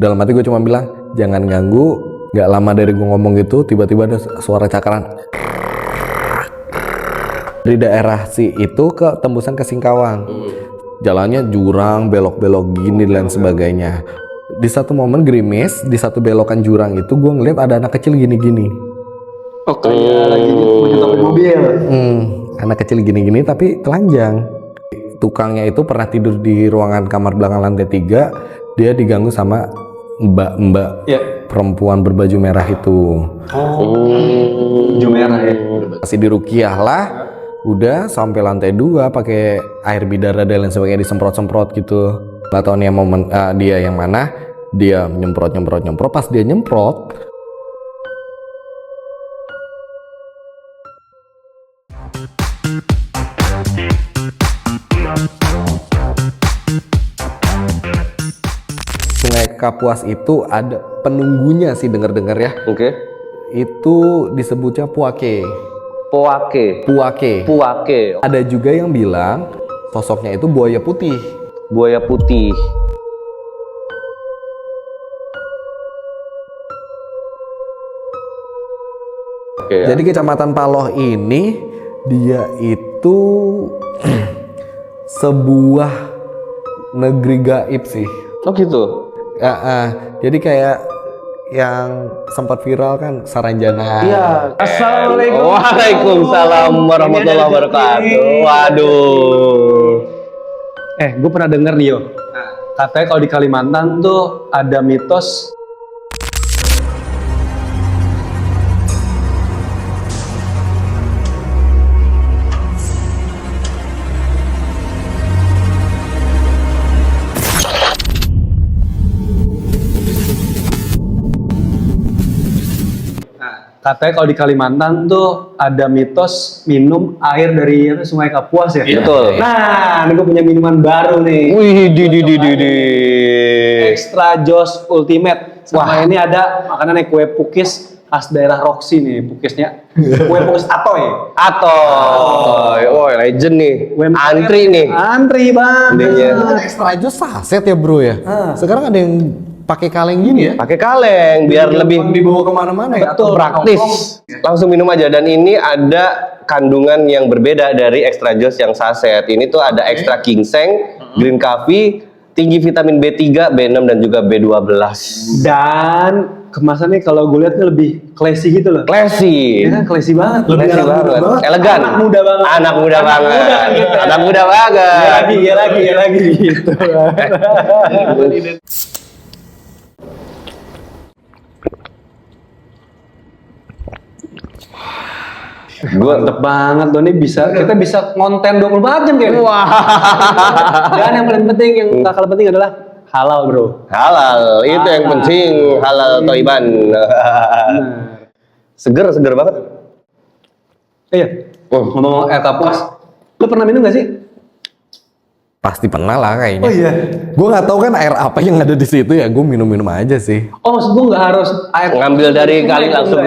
Dalam hati gue cuma bilang, jangan ganggu. Gak lama dari gue ngomong gitu, tiba-tiba ada suara cakaran dari daerah si itu ke tembusan ke Singkawang. Jalannya jurang, belok-belok gini dan sebagainya. Di satu momen gerimis, di satu belokan jurang itu gue ngeliat ada anak kecil gini-gini. Oh kayak lagi menyetir mobil. Anak kecil gini-gini tapi telanjang. Tukangnya itu pernah tidur di ruangan kamar belakang lantai 3. Dia diganggu sama mbak-mbak perempuan berbaju merah itu. Baju merah ya. Masih dirukiah lah. Udah sampai lantai 2 pakai air bidara dan lain sebagainya disemprot-semprot gitu. Gak tau nih momen dia yang mana. Dia nyemprot. Pas dia nyemprot, Sungai Kapuas itu ada penunggunya sih dengar-dengar ya. Oke. Itu disebutnya Puake. Puake. Ada juga yang bilang sosoknya itu buaya putih. Buaya putih. Oke. Jadi Kecamatan Paloh ini dia itu sebuah negeri gaib sih. Oh gitu. Jadi kayak yang sempat viral kan Saranjana. Iya. Assalamualaikum. Waalaikumsalam warahmatullahi wabarakatuh. Waduh. Gue pernah denger nih yo. Katanya kalau di Kalimantan tuh ada mitos minum air dari Sungai Kapuas ya. Betul. Nah, ini gue punya minuman baru nih. Wih, di. Extra Joss Ultimate. Sama ini ada makanannya kue pukis khas daerah Roxy nih, pukisnya. Kue pukis Atoy. Oh, legend nih. Antri nih. Antri bang. Kan extra jus saset ya bro ya. Sekarang ada yang pakai kaleng gini ya. Pakai kaleng biar lebih dibawa kemana-mana ya. Betul, praktis. Langsung minum aja, dan ini ada kandungan yang berbeda dari extra joss yang saset. Ini tuh ada extra ginseng, green coffee, tinggi vitamin B3, B6 dan juga B12. Dan kemasannya kalau gue lihat lebih classy gitu loh. Classy. Ya kan classy banget. Classy banget. Elegan. Anak muda banget. Anak muda banget. kan gitu. Anak muda banget. Ya lagi gitu. Gue Mantep banget loh, ini kita bisa konten 24 jam kayaknya. Wah. Dan yang paling penting, yang gak kalah penting adalah halal bro. Halal, itu yang penting. Halal toiban. Seger banget. Iya. Ngomong air kapuas, lu pernah minum gak sih? Pasti pernah lah kayaknya. Oh iya. Gue nggak tahu kan air apa yang ada di situ ya. Gue minum aja sih. Oh maksud gue nggak harus air Ngambil dari kali langsung.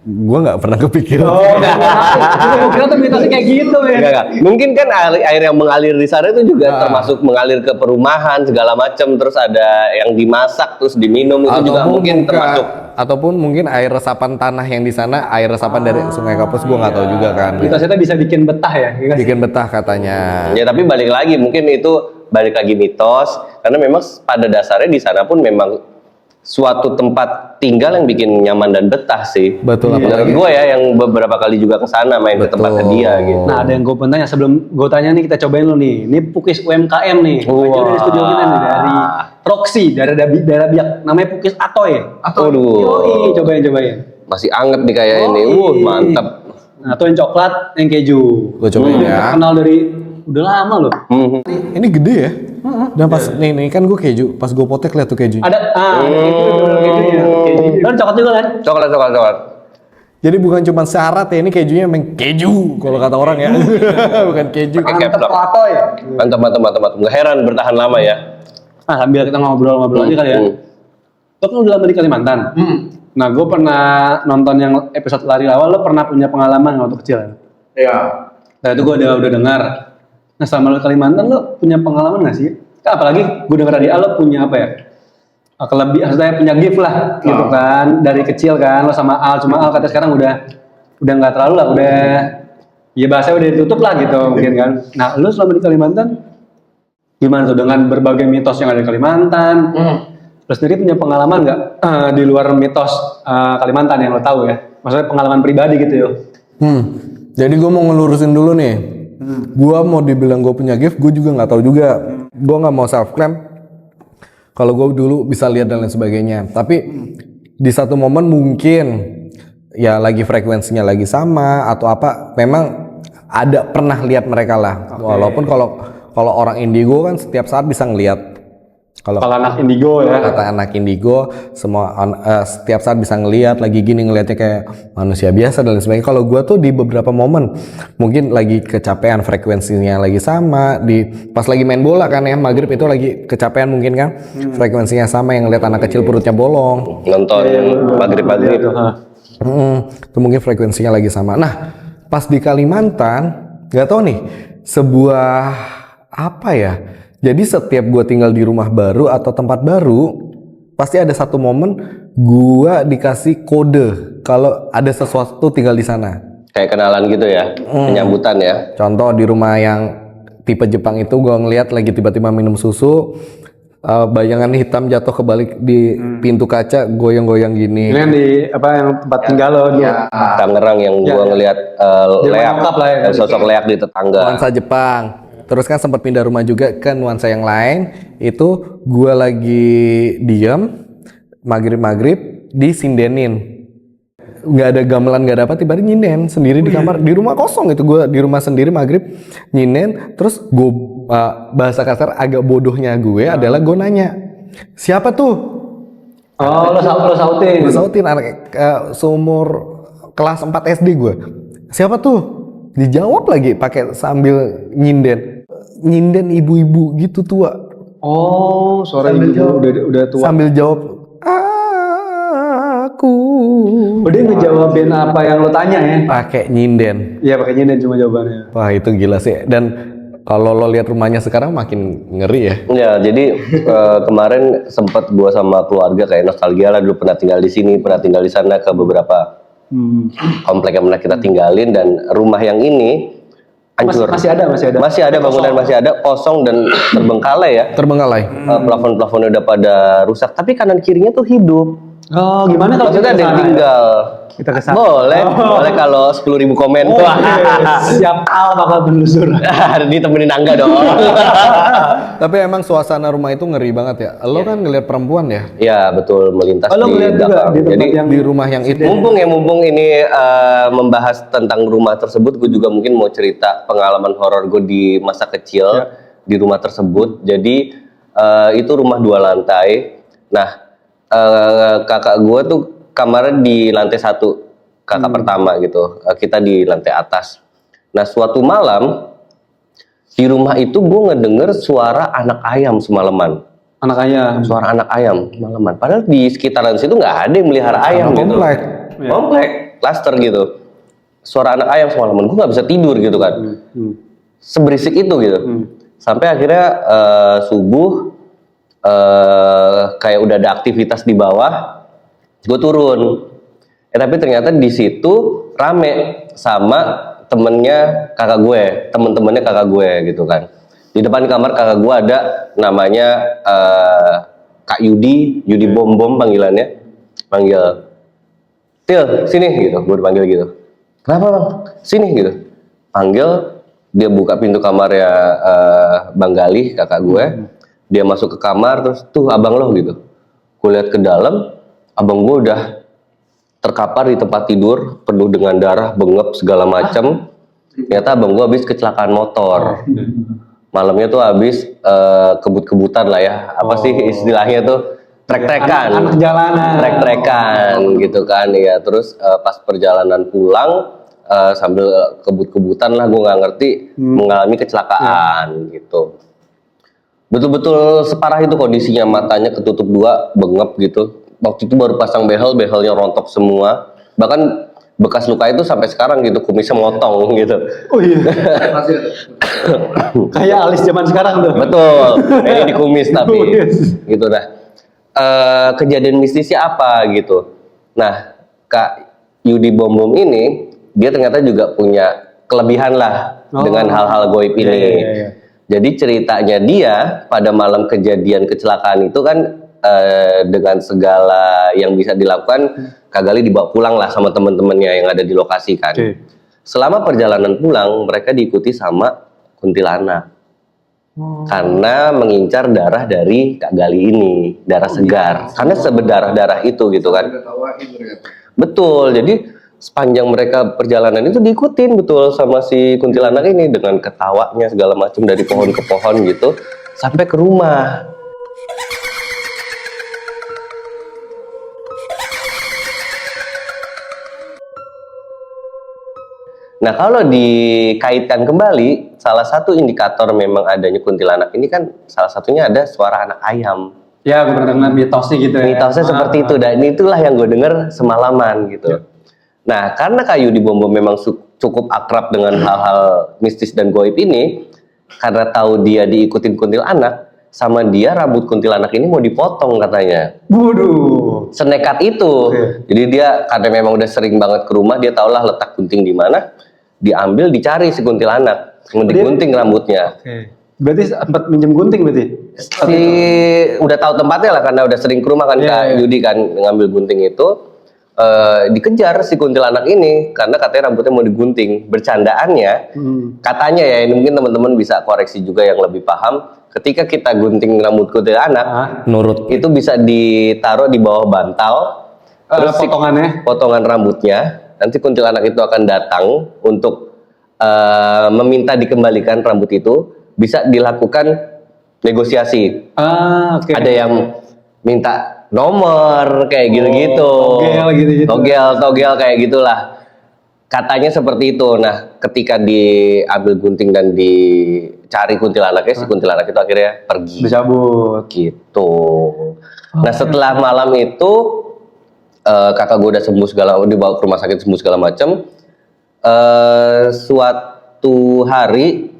Gue nggak pernah kepikiran. Gue kira tuh mitosnya kayak gitu ya. Enggak. Mungkin kan air yang mengalir di sana itu juga termasuk mengalir ke perumahan segala macam, terus ada yang dimasak terus diminum itu juga mungkin termasuk. Ataupun mungkin air resapan tanah yang di sana, air resapan dari Sungai Kapuas, gue nggak tahu juga kan. Mitosnya bisa bikin betah ya. Bikin betah katanya. Ya tapi balik lagi mungkin itu balik lagi mitos, karena memang pada dasarnya di sana pun memang suatu tempat tinggal yang bikin nyaman dan betah sih. Betul. Menurut gue ya, yang beberapa kali juga kesana main ke tempatnya dia gitu. Nah ada yang gue tanya, sebelum gue tanya nih, kita cobain lu nih. Ini Pukis UMKM nih. Jauh dari studio kita nih, dari Roxy, dari daerah Biak. Namanya Pukis Atoy. Aduh. Yoi, cobain. Masih anget nih kayak ini. Mantap. Nah tuh yang coklat, yang keju. Gue cobain ya. Terkenal dari udah lama loh. Ini gede ya. Dan pas nih kan gue keju, pas gue potek lihat tuh keju. Ada kejunya. Dan coklat juga kan? Coklat. Jadi bukan cuma syarat ya, ini kejunya memang keju kalau kata orang ya. Bukan keju. Pakai caps lock. Atoy. Mantap. Nggak heran bertahan lama ya. Nah sambil kita ngobrol-ngobrol aja kali ya. Lo kan udah lama di Kalimantan. Nah gue pernah nonton yang episode lari awal, lo pernah punya pengalaman waktu kecil? Iya. Nah itu gue udah dengar. Nah selama lo di Kalimantan lo punya pengalaman nggak sih? Apalagi gue dengar dari lo punya apa ya? maksudnya punya gift lah gitu kan dari kecil kan lo sama Al, cuma Al katanya sekarang udah nggak terlalu lah, udah ya bahasanya udah ditutup lah gitu mungkin kan. Nah lo selama di Kalimantan gimana tuh dengan berbagai mitos yang ada di Kalimantan? Lo sendiri punya pengalaman nggak di luar mitos Kalimantan yang lo tahu ya? Maksudnya pengalaman pribadi gitu ya? Jadi gue mau ngelurusin dulu nih. Gue mau dibilang gue punya gift, gue juga nggak tahu juga. Gue nggak mau self claim. Kalau gue dulu bisa lihat dan lain sebagainya. Tapi di satu momen mungkin ya lagi frekuensinya lagi sama atau apa. Memang ada pernah lihat mereka lah. Walaupun kalau orang indigo kan setiap saat bisa ngelihat. Kalau anak indigo ya, kata anak indigo semua setiap saat bisa ngelihat lagi gini, ngelihatnya kayak manusia biasa dan lain sebagainya. Kalau gue tuh di beberapa momen mungkin lagi kecapean, frekuensinya lagi sama, pas lagi main bola kan ya, maghrib itu lagi kecapean mungkin kan, frekuensinya sama, yang ngeliat anak kecil perutnya bolong nonton maghrib-maghrib itu mungkin frekuensinya lagi sama. Nah pas di Kalimantan nggak tahu nih sebuah apa ya. Jadi setiap gue tinggal di rumah baru atau tempat baru, pasti ada satu momen gue dikasih kode kalau ada sesuatu tinggal di sana. Kayak kenalan gitu ya, penyambutan ya. Contoh di rumah yang tipe Jepang itu gue ngeliat lagi tiba-tiba minum susu, bayangan hitam jatuh kebalik di pintu kaca, goyang-goyang gini. Ini yang di yang tempat tinggal lo di Tangerang yang gue ngeliat leak, sosok leak di tetangga. Nuansa Jepang. Terus kan sempat pindah rumah juga ke nuansa yang lain. Itu gue lagi diem maghrib disindenin, nggak ada gamelan nggak ada apa, tiba-tiba nyinen sendiri di kamar, di rumah kosong itu, gue di rumah sendiri maghrib nyinen. Terus gue bahasa kasar agak bodohnya gue adalah gue nanya siapa tuh. Lo sautin anak seumur kelas 4 SD gue, siapa tuh, dijawab lagi pakai sambil nyinden ibu-ibu gitu tua. Oh, suara ibu udah tua. Sambil jawab aku. Dia ngejawabin apa yang lo tanya ya? Pakai nyinden. Iya, pakai nyinden cuma jawabannya. Wah, itu gila sih. Dan kalau lo lihat rumahnya sekarang makin ngeri ya. Ya, jadi kemarin sempat gua sama keluarga kayak nostalgia lah, dulu pernah tinggal di sini, pernah tinggal di sana, ke beberapa komplek yang pernah kita tinggalin, dan rumah yang ini hancur. Masih ada bangunan, masih ada kosong dan terbengkalai ya. Plafon-plafonnya udah pada rusak, tapi kanan kirinya tuh hidup. Oh, gimana kalau maksudnya ada yang tinggal? Kita kesana. Boleh kalau 10.000 komen. Siap, Al bakal menelusur. Ditemenin Angga dong. Tapi emang suasana rumah itu ngeri banget ya. Lo kan ngeliat perempuan ya? Iya, betul, melintas di belakang. Jadi di rumah yang itu. Mumpung ini membahas tentang rumah tersebut, gue juga mungkin mau cerita pengalaman horor gue di masa kecil di rumah tersebut. Jadi itu rumah 2 lantai. Nah, kakak gue tuh kamarnya di lantai 1, kakak pertama gitu. Kita di lantai atas. Nah, suatu malam di rumah itu gue ngedenger suara anak ayam semalaman. Suara anak ayam semalaman. Padahal di sekitaran situ nggak ada yang melihara ayam gitu. Komplek, klaster gitu. Suara anak ayam semalaman. Gue nggak bisa tidur gitu kan. Seberisik itu gitu. Sampai akhirnya subuh, kayak udah ada aktivitas di bawah. Gue turun, tapi ternyata di situ rame sama temennya kakak gue, temen-temennya kakak gue gitu kan. Di depan kamar kakak gue ada namanya Kak Yudi Bom panggilannya, panggil Til sini gitu, gue dipanggil gitu. Kenapa bang? Sini gitu, panggil. Dia buka pintu kamarnya Bang Galih kakak gue, dia masuk ke kamar, terus tuh abang lo gitu. Gue lihat ke dalam. Abang gue udah terkapar di tempat tidur, penuh dengan darah, bengep segala macam. Ternyata abang gue habis kecelakaan motor. Malamnya tuh habis kebut-kebutan lah ya. Apa sih istilahnya tuh? Trek-trekan. Anak jalanan. Trek-trekan gitu kan ya. Terus pas perjalanan pulang sambil kebut-kebutan lah, gue nggak ngerti, mengalami kecelakaan gitu. Betul-betul separah itu kondisinya, matanya ketutup 2, bengep gitu. Waktu itu baru pasang behelnya rontok semua. Bahkan bekas luka itu sampai sekarang gitu, kumisnya motong gitu. Oh iya. Kayak alis zaman sekarang tuh. Betul. Ini di kumis tapi gitu dah. kejadian mistisnya apa gitu. Nah, Kak Yudi Bom Bom ini dia ternyata juga punya kelebihan lah dengan hal-hal goib ini. Iya. Jadi ceritanya dia pada malam kejadian kecelakaan itu kan dengan segala yang bisa dilakukan, Kak Gali dibawa pulang lah sama teman-temannya yang ada di lokasi kan. Selama perjalanan pulang mereka diikuti sama kuntilanak. Karena mengincar darah dari Kak Gali ini, darah segar. Karena seberdarah-darah itu gitu kan. Betul. Jadi sepanjang mereka perjalanan itu diikutin betul sama si kuntilanak ini dengan ketawanya segala macam dari pohon ke pohon gitu sampai ke rumah. Nah, kalau dikaitkan kembali, salah satu indikator memang adanya kuntilanak ini kan salah satunya ada suara anak ayam. Ya, gue pernah dengar mitosnya gitu ya. Mitosnya seperti itu, dan itulah yang gue dengar semalaman gitu. Nah, karena Kak Yudi Bom Bom memang cukup akrab dengan hal-hal mistis dan goib ini, karena tahu dia diikutin kuntilanak, sama dia rambut kuntilanak ini mau dipotong katanya. Waduh. Senekat itu. Jadi dia karena memang udah sering banget ke rumah, dia tahulah letak gunting di mana, diambil dicari si kuntilanak, mau digunting rambutnya. Berarti sempat minjem gunting berarti? Udah tahu tempatnya lah karena udah sering ke rumah kan Kak Yudi kan ngambil gunting itu. Dikejar si kuntilanak ini karena katanya rambutnya mau digunting. Bercandaannya katanya ya, ini mungkin teman-teman bisa koreksi juga yang lebih paham, ketika kita gunting rambut kuntilanak nurut itu bisa ditaruh di bawah bantal, terus potongan rambutnya nanti kuntilanak itu akan datang untuk meminta dikembalikan rambut itu. Bisa dilakukan negosiasi. Ada yang minta nomor kayak gitu-gitu, togel kayak gitulah. Katanya seperti itu. Nah, ketika diambil gunting dan dicari kuntilanaknya, si kuntilanak itu akhirnya pergi. Dicabut. Gitu. Nah, setelah malam itu kakak gue udah sembuh segala, dibawa ke rumah sakit sembuh segala macam. Suatu hari,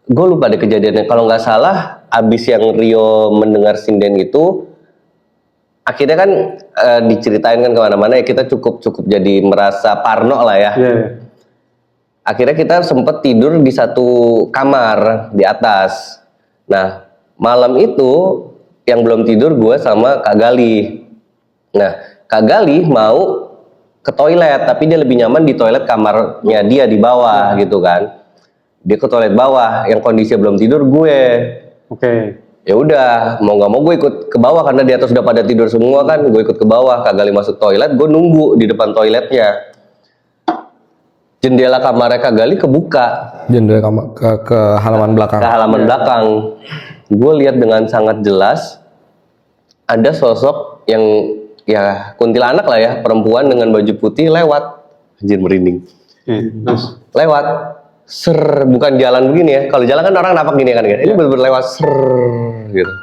gue lupa deh kejadiannya. Kalau nggak salah, abis yang Rio mendengar sinden itu, akhirnya kan diceritain kan kemana-mana ya, kita cukup jadi merasa parno lah ya. Akhirnya kita sempet tidur di satu kamar di atas. Nah, malam itu yang belum tidur gue sama Kak Gali. Nah, Kak Gali mau ke toilet, tapi dia lebih nyaman di toilet kamarnya dia di bawah gitu kan. Dia ke toilet bawah, yang kondisi belum tidur gue. Ya udah, mau nggak mau gue ikut ke bawah karena di atas udah pada tidur semua kan. Gue ikut ke bawah, Kak Gali masuk toilet, gue nunggu di depan toiletnya. Jendela kamarnya Kak Gali kebuka. Jendela kamar ke halaman belakang. Ke halaman belakang. Gue lihat dengan sangat jelas ada sosok yang ya kuntilanak lah ya, perempuan dengan baju putih lewat. Anjir merinding. Lewat. Bukan jalan begini ya. Kalau jalan kan orang napak gini kan. Ini bener-bener lewat gitu.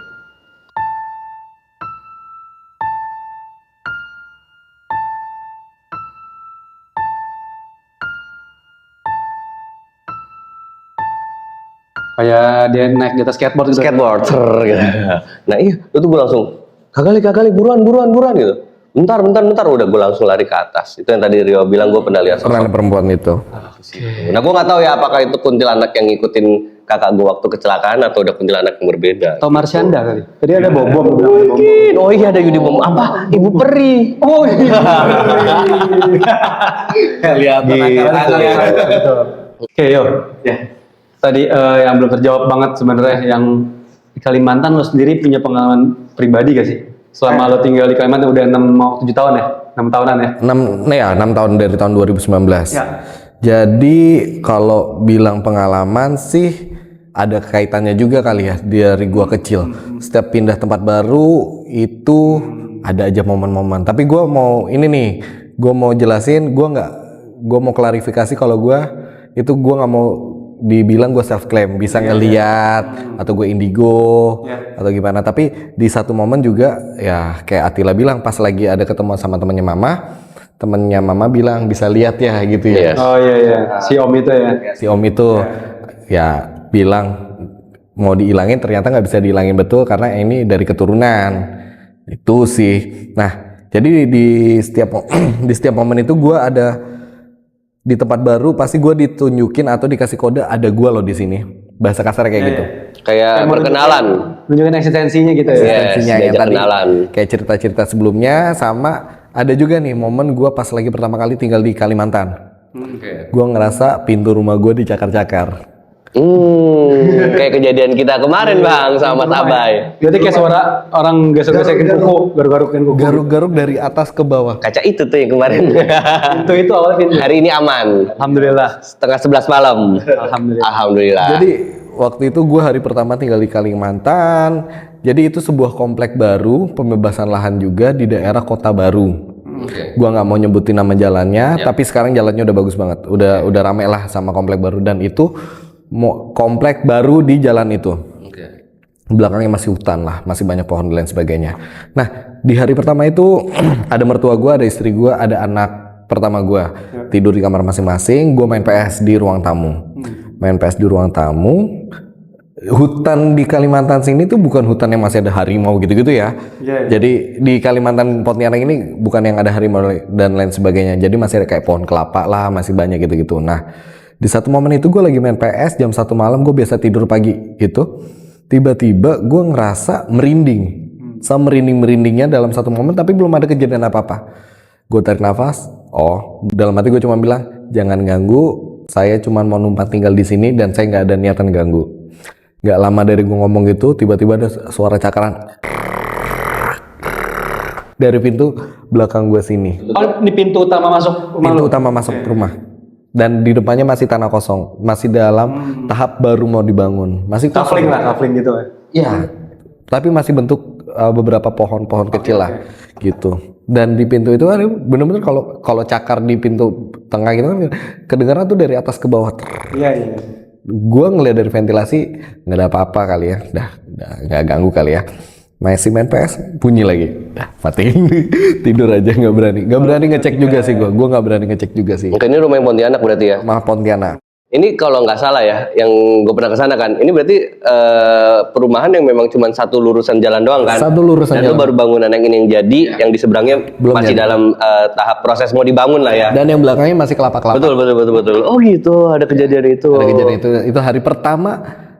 Kayak dia naik di atas skateboard gitu. Gitu. Nah iya, itu gue langsung Kak Gali buruan gitu. Bentar, udah gue langsung lari ke atas. Itu yang tadi Rio bilang, gue pernah lihat Pernah perempuan itu. Nah, gue nggak tahu ya apakah itu kuntilanak yang ngikutin kakak gue waktu kecelakaan atau udah kuntilanak yang berbeda. Atau Marsyanda kali. Tadi ada bom. Oh iya, ada Yudi Bom. Apa? Ibu Peri. Oh iya. Lihat Oke, yo. Tadi yang belum terjawab banget sebenarnya, yang di Kalimantan lo sendiri punya pengalaman pribadi gak sih? Selama lo tinggal di Kalimantan udah 7 tahun ya? 6 tahunan ya? 6 tahun dari tahun 2019. Ya. Jadi kalau bilang pengalaman sih ada kaitannya juga kali ya dari gua kecil. Setiap pindah tempat baru itu ada aja momen-momen. Tapi gua mau gua mau jelasin, gua mau klarifikasi kalau gua nggak mau dibilang gue self claim bisa ngeliat atau gue indigo atau gimana, tapi di satu momen juga ya kayak Attila bilang pas lagi ada ketemu sama temennya mama bilang bisa lihat ya gitu ya. Oh iya si om itu ya bilang mau dihilangin, ternyata nggak bisa dihilangin betul karena ini dari keturunan. Itu sih. Nah, jadi di setiap di setiap momen itu gue ada di tempat baru, pasti gue ditunjukin atau dikasih kode ada gue loh di sini. Bahasa kasar kayak gitu. Kayak perkenalan. Nunjukin eksistensinya gitu ya. Yes, Eksistensinya yang diajak tadi kenalan. kayak cerita-cerita sebelumnya, sama ada juga nih momen gue pas lagi pertama kali tinggal di Kalimantan. Gue ngerasa pintu rumah gue dicakar-cakar. Kayak kejadian kita kemarin Bang sama Mas Abai. Berarti kayak suara orang gesek-gesekin kuku, garuk-garukin kuku. Garuk-garuk dari atas ke bawah. Kaca itu tuh yang kemarin. Itu awalnya pintu. Hari ini aman. Alhamdulillah. Setengah 11 malam. Alhamdulillah. Alhamdulillah. Jadi waktu itu gue hari pertama tinggal di Kalimantan. Jadi itu sebuah komplek baru, pembebasan lahan juga di daerah Kota Baru. Gua nggak mau nyebutin nama jalannya, tapi sekarang jalannya udah bagus banget. Udah rame lah sama komplek baru, dan itu komplek baru di jalan itu. Belakangnya masih hutan lah, masih banyak pohon dan lain sebagainya. Nah, di hari pertama itu ada mertua gua, ada istri gua, ada anak pertama gua tidur di kamar masing-masing. Gua main PS di ruang tamu. Main PS di ruang tamu. Hutan di Kalimantan sini tuh bukan hutan yang masih ada harimau gitu-gitu ya. Jadi di Kalimantan Pontianak ini bukan yang ada harimau dan lain sebagainya. Jadi masih ada kayak pohon kelapa lah, masih banyak gitu-gitu. Nah, di satu momen itu gue lagi main PS jam 1 malam, gue biasa tidur pagi gitu. Tiba-tiba gue ngerasa merinding. Sama merinding-merindingnya dalam satu momen, tapi belum ada kejadian apa-apa. Gue tarik nafas, dalam hati gue cuma bilang, jangan ganggu, saya cuma mau numpang tinggal di sini dan saya nggak ada niatan ganggu. Gak lama dari gue ngomong gitu, tiba-tiba ada suara cakaran dari pintu belakang gue sini. Oh, ini pintu utama masuk rumah. Pintu utama masuk rumah. Dan di depannya masih tanah kosong, masih dalam tahap baru mau dibangun. Masih kosong. Kafling gitu ya. Iya. Tapi masih bentuk beberapa pohon-pohon kecil lah, gitu. Dan di pintu itu ada bener-bener kalau cakar di pintu tengah gitu kan kedengaran tuh dari atas ke bawah. Iya. Gue ngeliat dari ventilasi nggak ada apa-apa kali ya, dah nggak ganggu kali ya. Masih main PS bunyi lagi, dah matiin tidur aja, nggak berani ngecek juga sih gue nggak berani ngecek juga sih. Mungkin ini rumah yang Pontianak berarti ya. Rumah Pontianak. Ini kalau nggak salah ya, yang gue pernah kesana kan, ini berarti perumahan yang memang cuma satu lurusan jalan doang kan? Satu lurusan Dan itu jalan. baru bangunan yang ini yang jadi, yang di seberangnya Belum masih jadi. dalam tahap proses mau dibangun lah ya. Dan yang belakangnya masih kelapa-kelapa. Betul. Oh gitu, ada kejadian itu. Ada kejadian itu hari pertama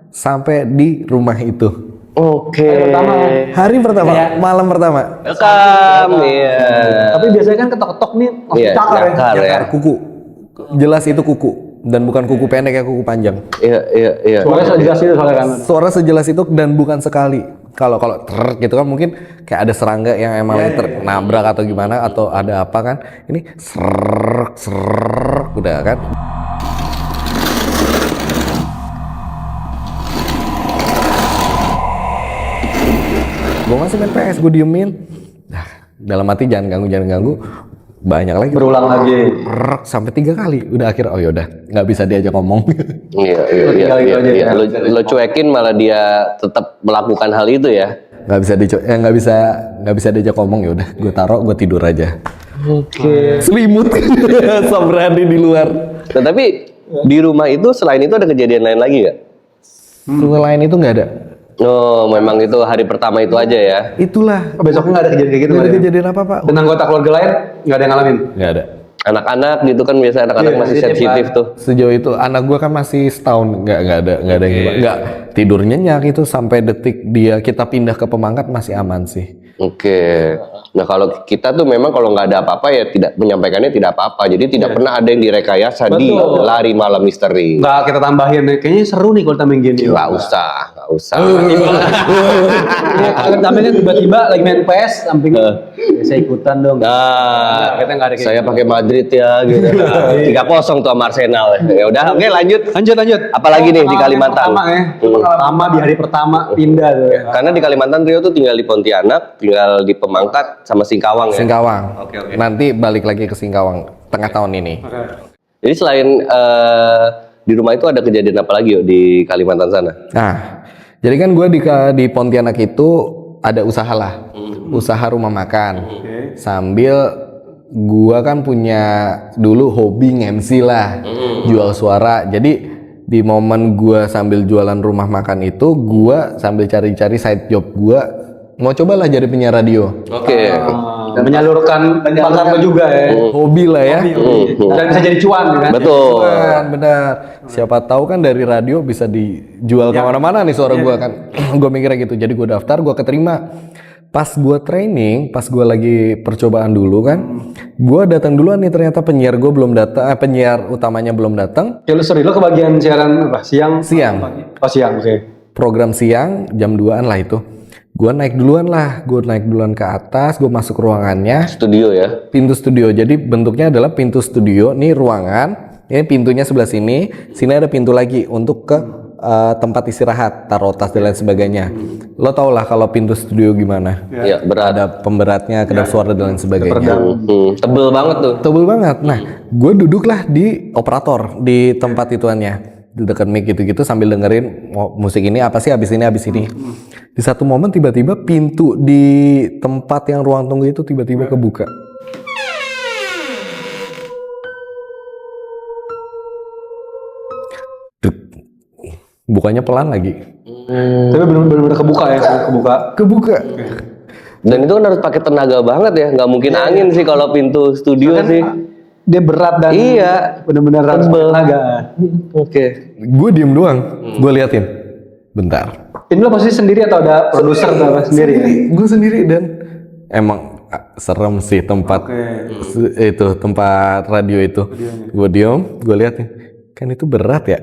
sampai di rumah itu. Oke. Hari pertama, malam pertama. Welcome, iya. Tapi biasanya kan ketok-ketok nih langsung Iya, cakar ya. cakar ya. Kuku, jelas itu kuku. Dan bukan kuku pendek ya, kuku panjang. Iya. Suaranya sejelas itu soalnya kan. Suara sejelas itu dan bukan sekali. Kalau ter gitu kan mungkin kayak ada serangga yang emang lagi nabrak atau gimana atau ada apa kan. Ini ser udah kan. Gue masih main PS, gue diemin. Nah, dalam hati jangan ganggu. Banyak lagi. Berulang lagi. Sampai 3 kali. Udah akhirnya yaudah nggak bisa diajak ngomong. Iya. tinggal gitu aja ya. Lo cuekin malah dia tetap melakukan hal itu ya. Nggak bisa diajak ngomong, ya udah gue taruh, gue tidur aja. Oke. Selimut Sabrani di luar. Nah, tapi di rumah itu selain itu ada kejadian lain lagi nggak? Selain itu nggak ada. Oh, memang itu hari pertama itu aja ya. Itulah. Besoknya nggak ada kejadian kayak gitu. Nggak ada Maria? kejadian apa Pak. Dan anggota keluarga lain nggak ada yang ngalamin. Nggak ada. Anak-anak gitu kan biasa anak-anak Iya, masih sensitif, sensitif Pak. tuh. Sejauh itu anak gue kan masih setahun, nggak ada yang nggak tidur nyenyak itu sampai detik kita pindah ke Pemangkat masih aman sih. Oke. Nah kalau kita tuh memang kalau nggak ada apa-apa ya tidak menyampaikannya tidak apa-apa. Jadi tidak pernah ada yang direkayasa di Betul. lari malam misteri. Nggak kita tambahin, kayaknya seru nih kalau tambahin gini. Nggak usah. Iya, kalau tambahin tiba-tiba lagi main PS, samping saya ikutan dong. Nah, kita nggak ada kayak saya gitu. pakai Madrid ya gitu. 3-0 tuh sama Arsenal. Ya udah, oke lanjut. Lanjut. Apalagi nih di Pengalaman Kalimantan? Pertama ya. Pertama di hari pertama pindah tuh. Ya. Karena di Kalimantan Rio tuh tinggal di Pontianak, tinggal di Pemangkat sama Singkawang ya. Singkawang. Oke. Nanti balik lagi ke Singkawang tengah tahun ini. Jadi selain di rumah itu ada kejadian apa lagi yuk di Kalimantan sana? Nah, jadi kan gue di Pontianak itu ada usaha lah, usaha rumah makan. Sambil gue kan punya dulu hobi nge-MC lah, jual suara. Jadi di momen gue sambil jualan rumah makan itu, gue sambil cari-cari side job gue mau cobalah jadi penyiar radio. Oke. Menyalurkan bakat lo juga ya. Hobi lah ya. Dan bisa jadi cuan kan. Betul. Benar. Siapa tahu kan dari radio bisa dijual kemana-mana nih suara gue kan. Gue mikirnya gitu. Jadi gue daftar, gue keterima. Pas gue training, pas gue lagi percobaan dulu kan, gue datang duluan nih, ternyata penyiar gue belum datang, penyiar utamanya belum datang. Ya, lo kebagian siaran apa? Siang? Oh siang, oke. Program siang jam 2-an lah itu. Gue naik duluan ke atas, gue masuk ruangannya. Studio ya. Pintu studio, jadi bentuknya adalah pintu studio, nih ruangan, ini pintunya sebelah sini ada pintu lagi untuk ke tempat istirahat, taruh tas dan lain sebagainya. Lo tau lah kalau pintu studio gimana. Iya, berat. Ada pemberatnya, kedap suara dan lain sebagainya. Tebel banget tuh. Tebel banget. Nah, gue duduklah di operator di tempat ituannya, di dekat mic gitu-gitu sambil dengerin musik ini apa sih, habis ini. Di satu momen tiba-tiba pintu di tempat yang ruang tunggu itu tiba-tiba kebuka. Bukanya pelan lagi. Tapi benar-benar kebuka ya, kebuka. Dan itu kan harus pakai tenaga banget ya, nggak mungkin angin sih kalau pintu studio Kan sih. dia berat dan benar-benar tebel. tenaga. Oke. Gue diem doang, gue liatin. Bentar. Ini lo posisi sendiri atau ada produser atau apa sendiri? Gue sendiri dan emang serem sih tempat itu, tempat radio itu. Gue diem, gue liatin. Kan itu berat ya.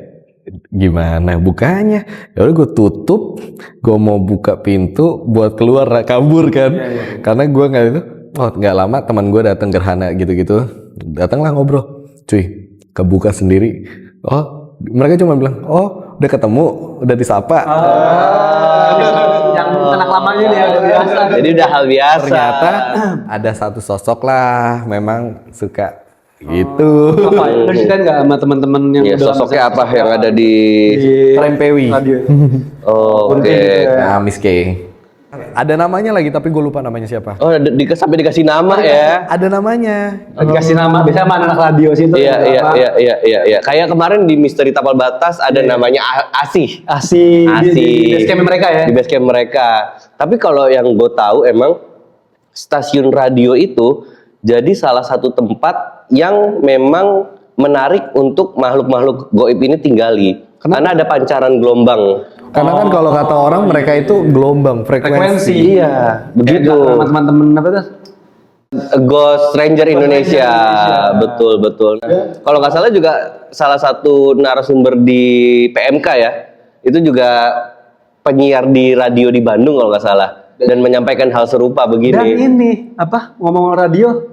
Gimana bukanya? Ya udah gue tutup, gue mau buka pintu buat keluar kabur kan. Karena gue nggak lama teman gue datang gerhana gitu-gitu, datanglah ngobrol, cuy kebuka sendiri. Oh mereka cuma bilang, oh udah ketemu, udah disapa. Yang tenang lamanya nih udah biasa. Jadi udah hal biasa. Ternyata ada satu sosok lah, memang suka gitu. Apa ya? Lo ceritain nggak sama teman-teman yang Ya, udah sosoknya apa yang ada di Rempewi. radio? Oke. Nah, Miss K. Ada namanya lagi tapi gue lupa namanya siapa. Oh, sampai dikasih nama ya. Ada namanya. Dikasih nama, biasanya sama anak radio sih itu. Iya. Kayak kemarin di Misteri Tapal Batas ada namanya Asih. Asih. Di basecamp mereka ya. Di basecamp mereka. Tapi kalau yang gue tahu emang stasiun radio itu jadi salah satu tempat yang memang menarik untuk makhluk-makhluk goib ini tinggali. Karena ada pancaran gelombang. Karena kan kalau kata orang mereka itu gelombang, frekuensi. Iya, begitu. Sama teman-teman apa tuh? Ghost Ranger Indonesia. Betul. Kalau nggak salah juga salah satu narasumber di PMK ya, itu juga penyiar di radio di Bandung kalau nggak salah, dan menyampaikan hal serupa begini. Dan ini apa, ngomong radio,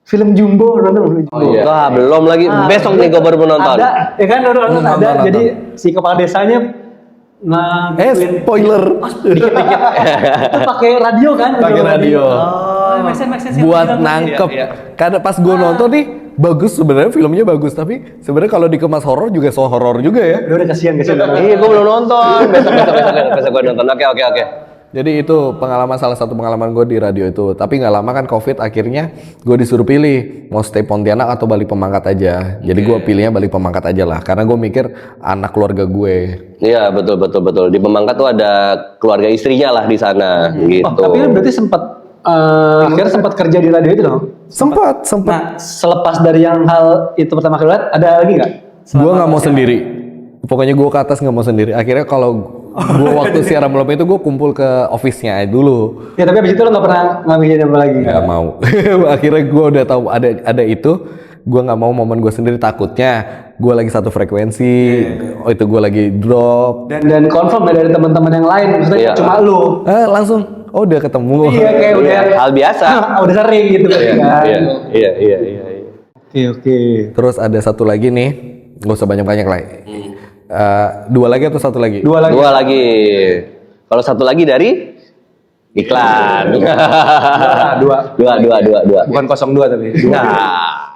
film Jumbo nonton. Wah, belum lagi. Besok nih gue baru menonton. Ada, ya kan nonton ada. Jadi si kepala desanya Spoiler. Dikit-dikit. Itu pakai radio kan? Pakai radio. Oh, make sense. Buat nangkep. Karena pas gue nonton nih bagus, sebenarnya filmnya bagus, tapi sebenarnya kalau dikemas horor juga horor juga ya. Udah kasihan. Iya, gue belum nonton. Besok gue nonton. Oke. Jadi itu salah satu pengalaman gue di radio itu. Tapi nggak lama kan COVID, akhirnya gue disuruh pilih mau stay Pontianak atau Bali Pemangkat aja. Jadi gue pilihnya Bali Pemangkat aja lah, karena gue mikir anak keluarga gue. Iya, betul. Di Pemangkat tuh ada keluarga istrinya lah di sana, gitu. Oh, tapi lu berarti akhirnya sempat kerja di radio itu dong? Sempat. Nah, selepas dari yang hal itu pertama kali lihat, ada lagi nggak? Gue nggak mau sendiri. Pokoknya gue ke atas nggak mau sendiri. Akhirnya kalau gue waktu siaran malam itu gue kumpul ke office-nya dulu. Ya tapi abis itu lo nggak pernah ngambilin apa lagi? Nggak mau. Akhirnya gue udah tahu ada itu. Gue nggak mau momen gue sendiri, takutnya gue lagi satu frekuensi. Oh itu gue lagi drop. Dan confirm ya dari teman-teman yang lain. Maksudnya cuma lu. Langsung. Oh udah ketemu. Iya kayak udah hal biasa. Udah sering gitu kan. Iya. Oke. Terus ada satu lagi nih. Gak usah banyak-banyak lah. Dua lagi atau satu lagi? Dua lagi. Kalau satu lagi dari iklan. Dua. Bukan 02 tapi. Nah.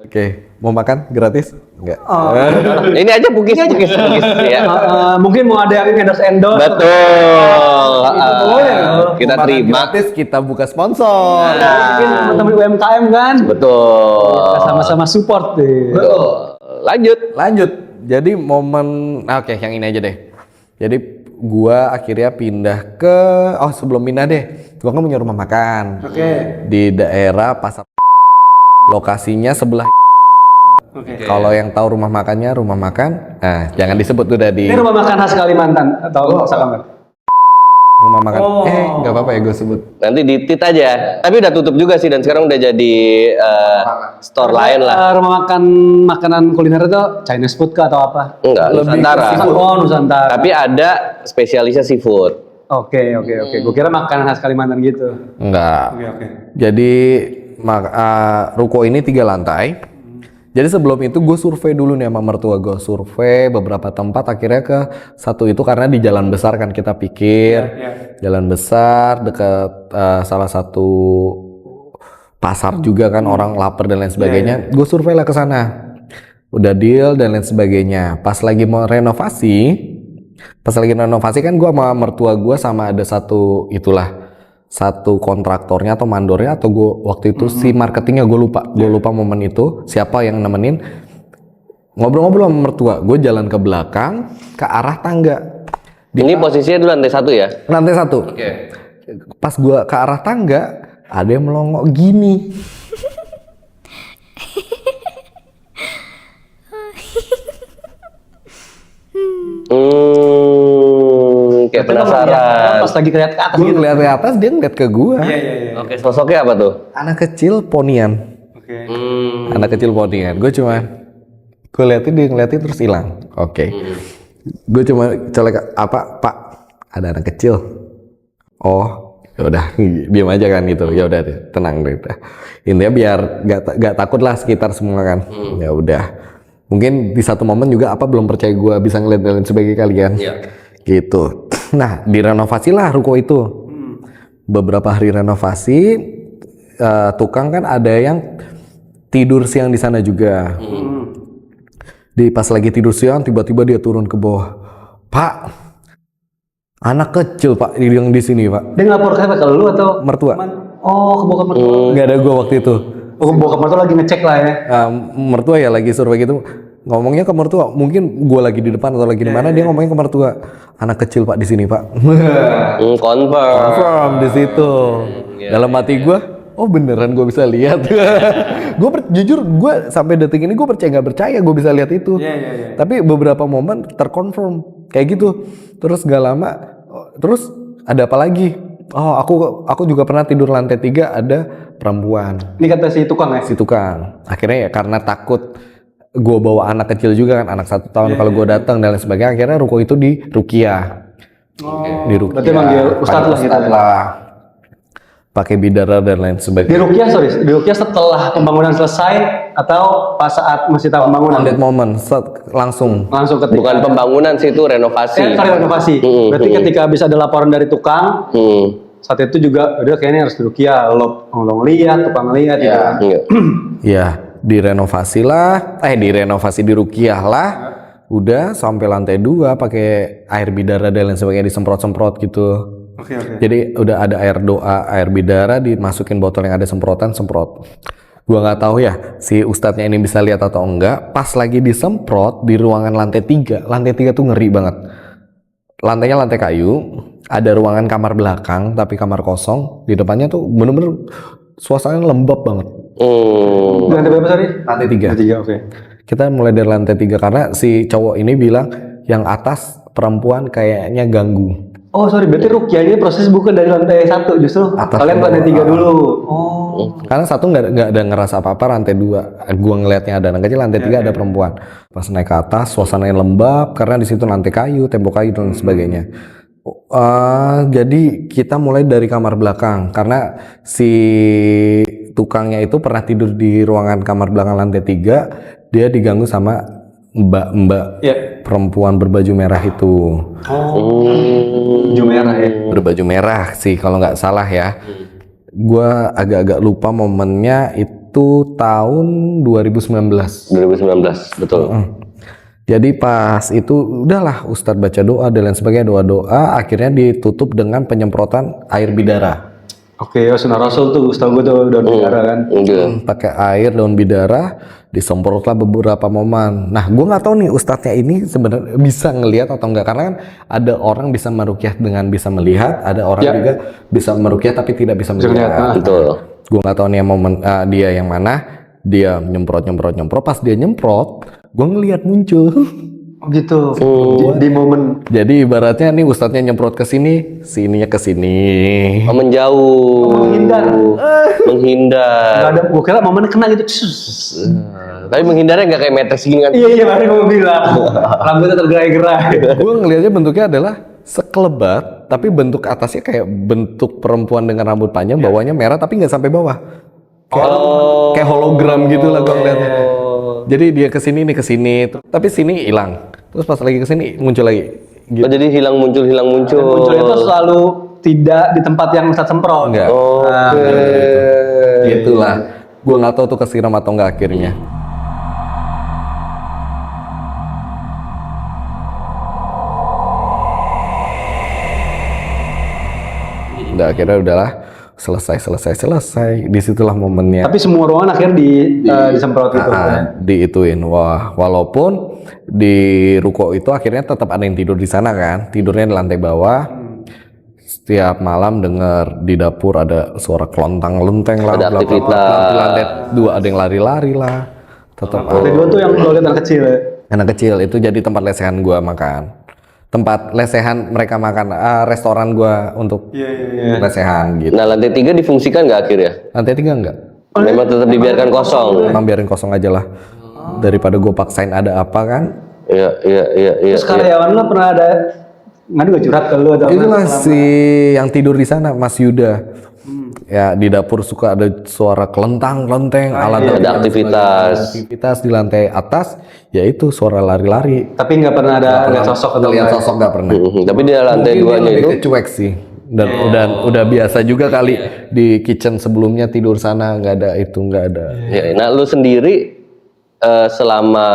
Oke. Mau makan gratis? Enggak. Ini aja bugis ya. Mungkin mau ada yang endorse. Betul. Kita Mau makan terima. gratis, kita buka sponsor. Mungkin teman-teman UMKM kan. Betul. Kita sama-sama support deh. Betul. Lanjut. Jadi momen, oke yang ini aja deh. Jadi gua akhirnya pindah ke sebelum pindah deh, gua kan punya rumah makan di daerah Pasar. Lokasinya sebelah. Kalau yang tahu rumah makannya, rumah makan, nah jangan disebut udah di Ini rumah makan khas Kalimantan atau Sakamer? rumah makan. Nggak apa-apa ya gue sebut. Nanti ditit aja. Tapi udah tutup juga sih dan sekarang udah jadi store lain lah. Rumah makan makanan kuliner itu Chinese food kah atau apa? Enggak, Nusantara. Nusantara. Tapi ada spesialisnya seafood. Oke. Gue kira makanan khas Kalimantan gitu. Enggak. Oke. Jadi ruko ini 3 lantai. Jadi sebelum itu gue survei dulu nih sama mertua gue, survei beberapa tempat, akhirnya ke satu itu karena di jalan besar kan kita pikir, jalan besar dekat salah satu pasar juga kan, orang lapar dan lain sebagainya. Gue survei lah ke sana, udah deal dan lain sebagainya. Pas lagi mau renovasi kan gue sama mertua gue sama ada satu kontraktornya atau mandornya atau gue waktu itu si marketingnya gue lupa momen itu siapa yang nemenin, ngobrol-ngobrol sama mertua. Gue jalan ke belakang ke arah tangga. Ini posisinya di lantai 1 ya? Lantai 1. Pas gue ke arah tangga ada yang melongok gini. Kayak penasaran. Pas lagi ngeliat ke atas Gue gitu. ngeliat ke atas, dia ngeliat ke gue. Oke, sosoknya apa tuh? Anak kecil ponian. Anak kecil ponian. Gue liatin, dia ngeliatin terus hilang. Gue cuma colek, apa Pak, ada anak kecil. Oh, ya udah, diam aja kan gitu. Ya udah deh, tenang deh. Intinya biar gak takut lah sekitar semua kan. Ya udah. Mungkin di satu momen juga belum percaya gue bisa ngeliat dan sebagai kalian. Gitu. Nah, direnovasi lah ruko itu. Beberapa hari renovasi, tukang kan ada yang tidur siang di sana juga. Pas lagi tidur siang, tiba-tiba dia turun ke bawah. Pak, anak kecil Pak yang di sini Pak. Dia ngelapor ke siapa? Ke lu atau? Mertua. Oh, ke bokap mertua. Nggak ada gue waktu itu. Oh, bokap mertua lagi ngecek lah ya. Mertua ya lagi survei gitu. Ngomongnya ke mertua, mungkin gue lagi di depan atau lagi di mana, dia ngomongnya ke mertua. Anak kecil Pak di sini Pak. Confirm Di situ. Dalam hati gue, oh beneran gue bisa lihat. Jujur gue sampai detik ini gue nggak percaya gue bisa lihat itu. Tapi beberapa momen terkonfirm kayak gitu. Terus gak lama, terus ada apa lagi? Oh aku juga pernah tidur lantai 3 ada perempuan. Ini kata si tukang ya? Si tukang. Akhirnya ya karena takut gue bawa anak kecil juga kan, anak 1 tahun kalau gue datang dan lain sebagainya, akhirnya ruko itu di Rukiah. Di Rukiah. Berarti emang dia ustadz lah gitu ya? Pakai bidara dan lain sebagainya. Di Rukiah setelah pembangunan selesai atau pas saat masih tahap pembangunan? That moment, langsung Ketika. Bukan pembangunan sih, itu renovasi. Renovasi. Berarti ketika bisa ada laporan dari tukang, saat itu juga udah kayaknya harus di Rukiah. Lo ngeliat, tukang ngeliat gitu kan. Ya, direnovasi di Rukiah lah. Udah sampai lantai 2 pakai air bidara dan lain sebagainya, disemprot-semprot gitu. Jadi udah ada air bidara dimasukin botol yang ada semprot. Gua nggak tahu ya si ustadznya ini bisa lihat atau enggak. Pas lagi disemprot di ruangan lantai 3 tuh ngeri banget. Lantainya lantai kayu, ada ruangan kamar belakang tapi kamar kosong. Di depannya tuh bener-bener suasananya lembab banget. Lantai berapa tadi? Lantai 3. Lantai 3, oke. Kita mulai dari lantai 3 karena si cowok ini bilang yang atas perempuan kayaknya ganggu. Oh sorry, berarti Rukiah ini proses bukan dari lantai 1 justru. Atas Kalian lantai 3 dulu. Karena 1 nggak ada ngerasa apa-apa, lantai 2 gua ngelihatnya ada anak kecil, lantai 3 ada perempuan. Pas naik ke atas suasananya lembab karena di situ lantai kayu, tembok kayu dan sebagainya. Jadi kita mulai dari kamar belakang karena si tukangnya itu pernah tidur di ruangan kamar belakang lantai 3. Dia diganggu sama mbak perempuan berbaju merah itu. Baju merah ya. Berbaju merah sih kalau nggak salah ya. Gua agak-agak lupa momennya, itu tahun 2019. 2019, betul. Jadi pas itu udahlah Ustadz baca doa dan lain sebagainya, doa-doa, akhirnya ditutup dengan penyemprotan air bidara. Oke, Sunnah Rasul tuh, setahu gue tuh daun bidara kan. Pakai air daun bidara, disemprotlah beberapa momen. Nah, gue nggak tahu nih ustadznya ini sebenarnya bisa ngelihat atau enggak, karena kan ada orang bisa meruqyah dengan bisa melihat, ada orang juga bisa meruqyah tapi tidak bisa melihat. Betul. Gue nggak tahu nih dia yang mana. Dia nyemprot, pas dia nyemprot, gue ngelihat muncul. Oh gitu. Di momen. Jadi ibaratnya nih ustadznya nyemprot ke sini, sininya ke sini. Oh, menjauh. Menghindar. Gak ada, gue kira momen kena gitu. Tapi menghindarnya nggak kayak Matrix gini kan? Iya, baru gue bilang. Rambutnya tergerai-gerai. Gue ngelihatnya bentuknya adalah sekelebat, tapi bentuk atasnya kayak bentuk perempuan dengan rambut panjang, bawahnya merah tapi nggak sampai bawah. Kayak hologram gitu lah gue ngeliatnya. Jadi dia kesini nih kesini, tapi sini hilang. Terus pas lagi kesini muncul lagi. Gitu. Oh, jadi hilang muncul. Munculnya itu selalu tidak di tempat yang Ustadz semprot. Enggak. Gitulah. Gue nggak tahu tuh kesiram atau enggak akhirnya. Udah akhirnya udahlah selesai. Disitulah momennya. Tapi semua ruangan akhirnya disemprot gitu. Diituin. Wah, walaupun di ruko itu akhirnya tetap ada yang tidur di sana kan. Tidurnya di lantai bawah. Setiap malam dengar di dapur ada suara kelontang-lenteng lah. Ada aktivitas. Di lantai 2 ada yang lari-lari lah. Tetap. Lantai 2 tuh yang lo lihat anak kecil ya. Anak kecil itu jadi tempat lesehan gua makan. Tempat lesehan mereka makan, restoran gua untuk lesehan gitu. Nah, lantai 3 difungsikan nggak akhirnya? Lantai 3 enggak. Memang tetap dibiarkan kosong. Memang biarin kosong aja lah. Daripada gue paksain ada apa kan. Iya. Terus karyawan lo pernah ada ngadu gak curhat ke lo atau Itulah si yang tidur di sana, Mas Yuda. Ya di dapur suka ada suara kelentang-kelenteng, Ada aktivitas di lantai atas, yaitu suara lari-lari. Tapi nggak pernah ada lihat sosok atau Lihat sosok nggak pernah. Tapi di lantai Mungkin 2-nya dia itu lebih cuek sih. Dan udah biasa juga kali di kitchen sebelumnya tidur sana nggak ada. ya, nah lu sendiri selama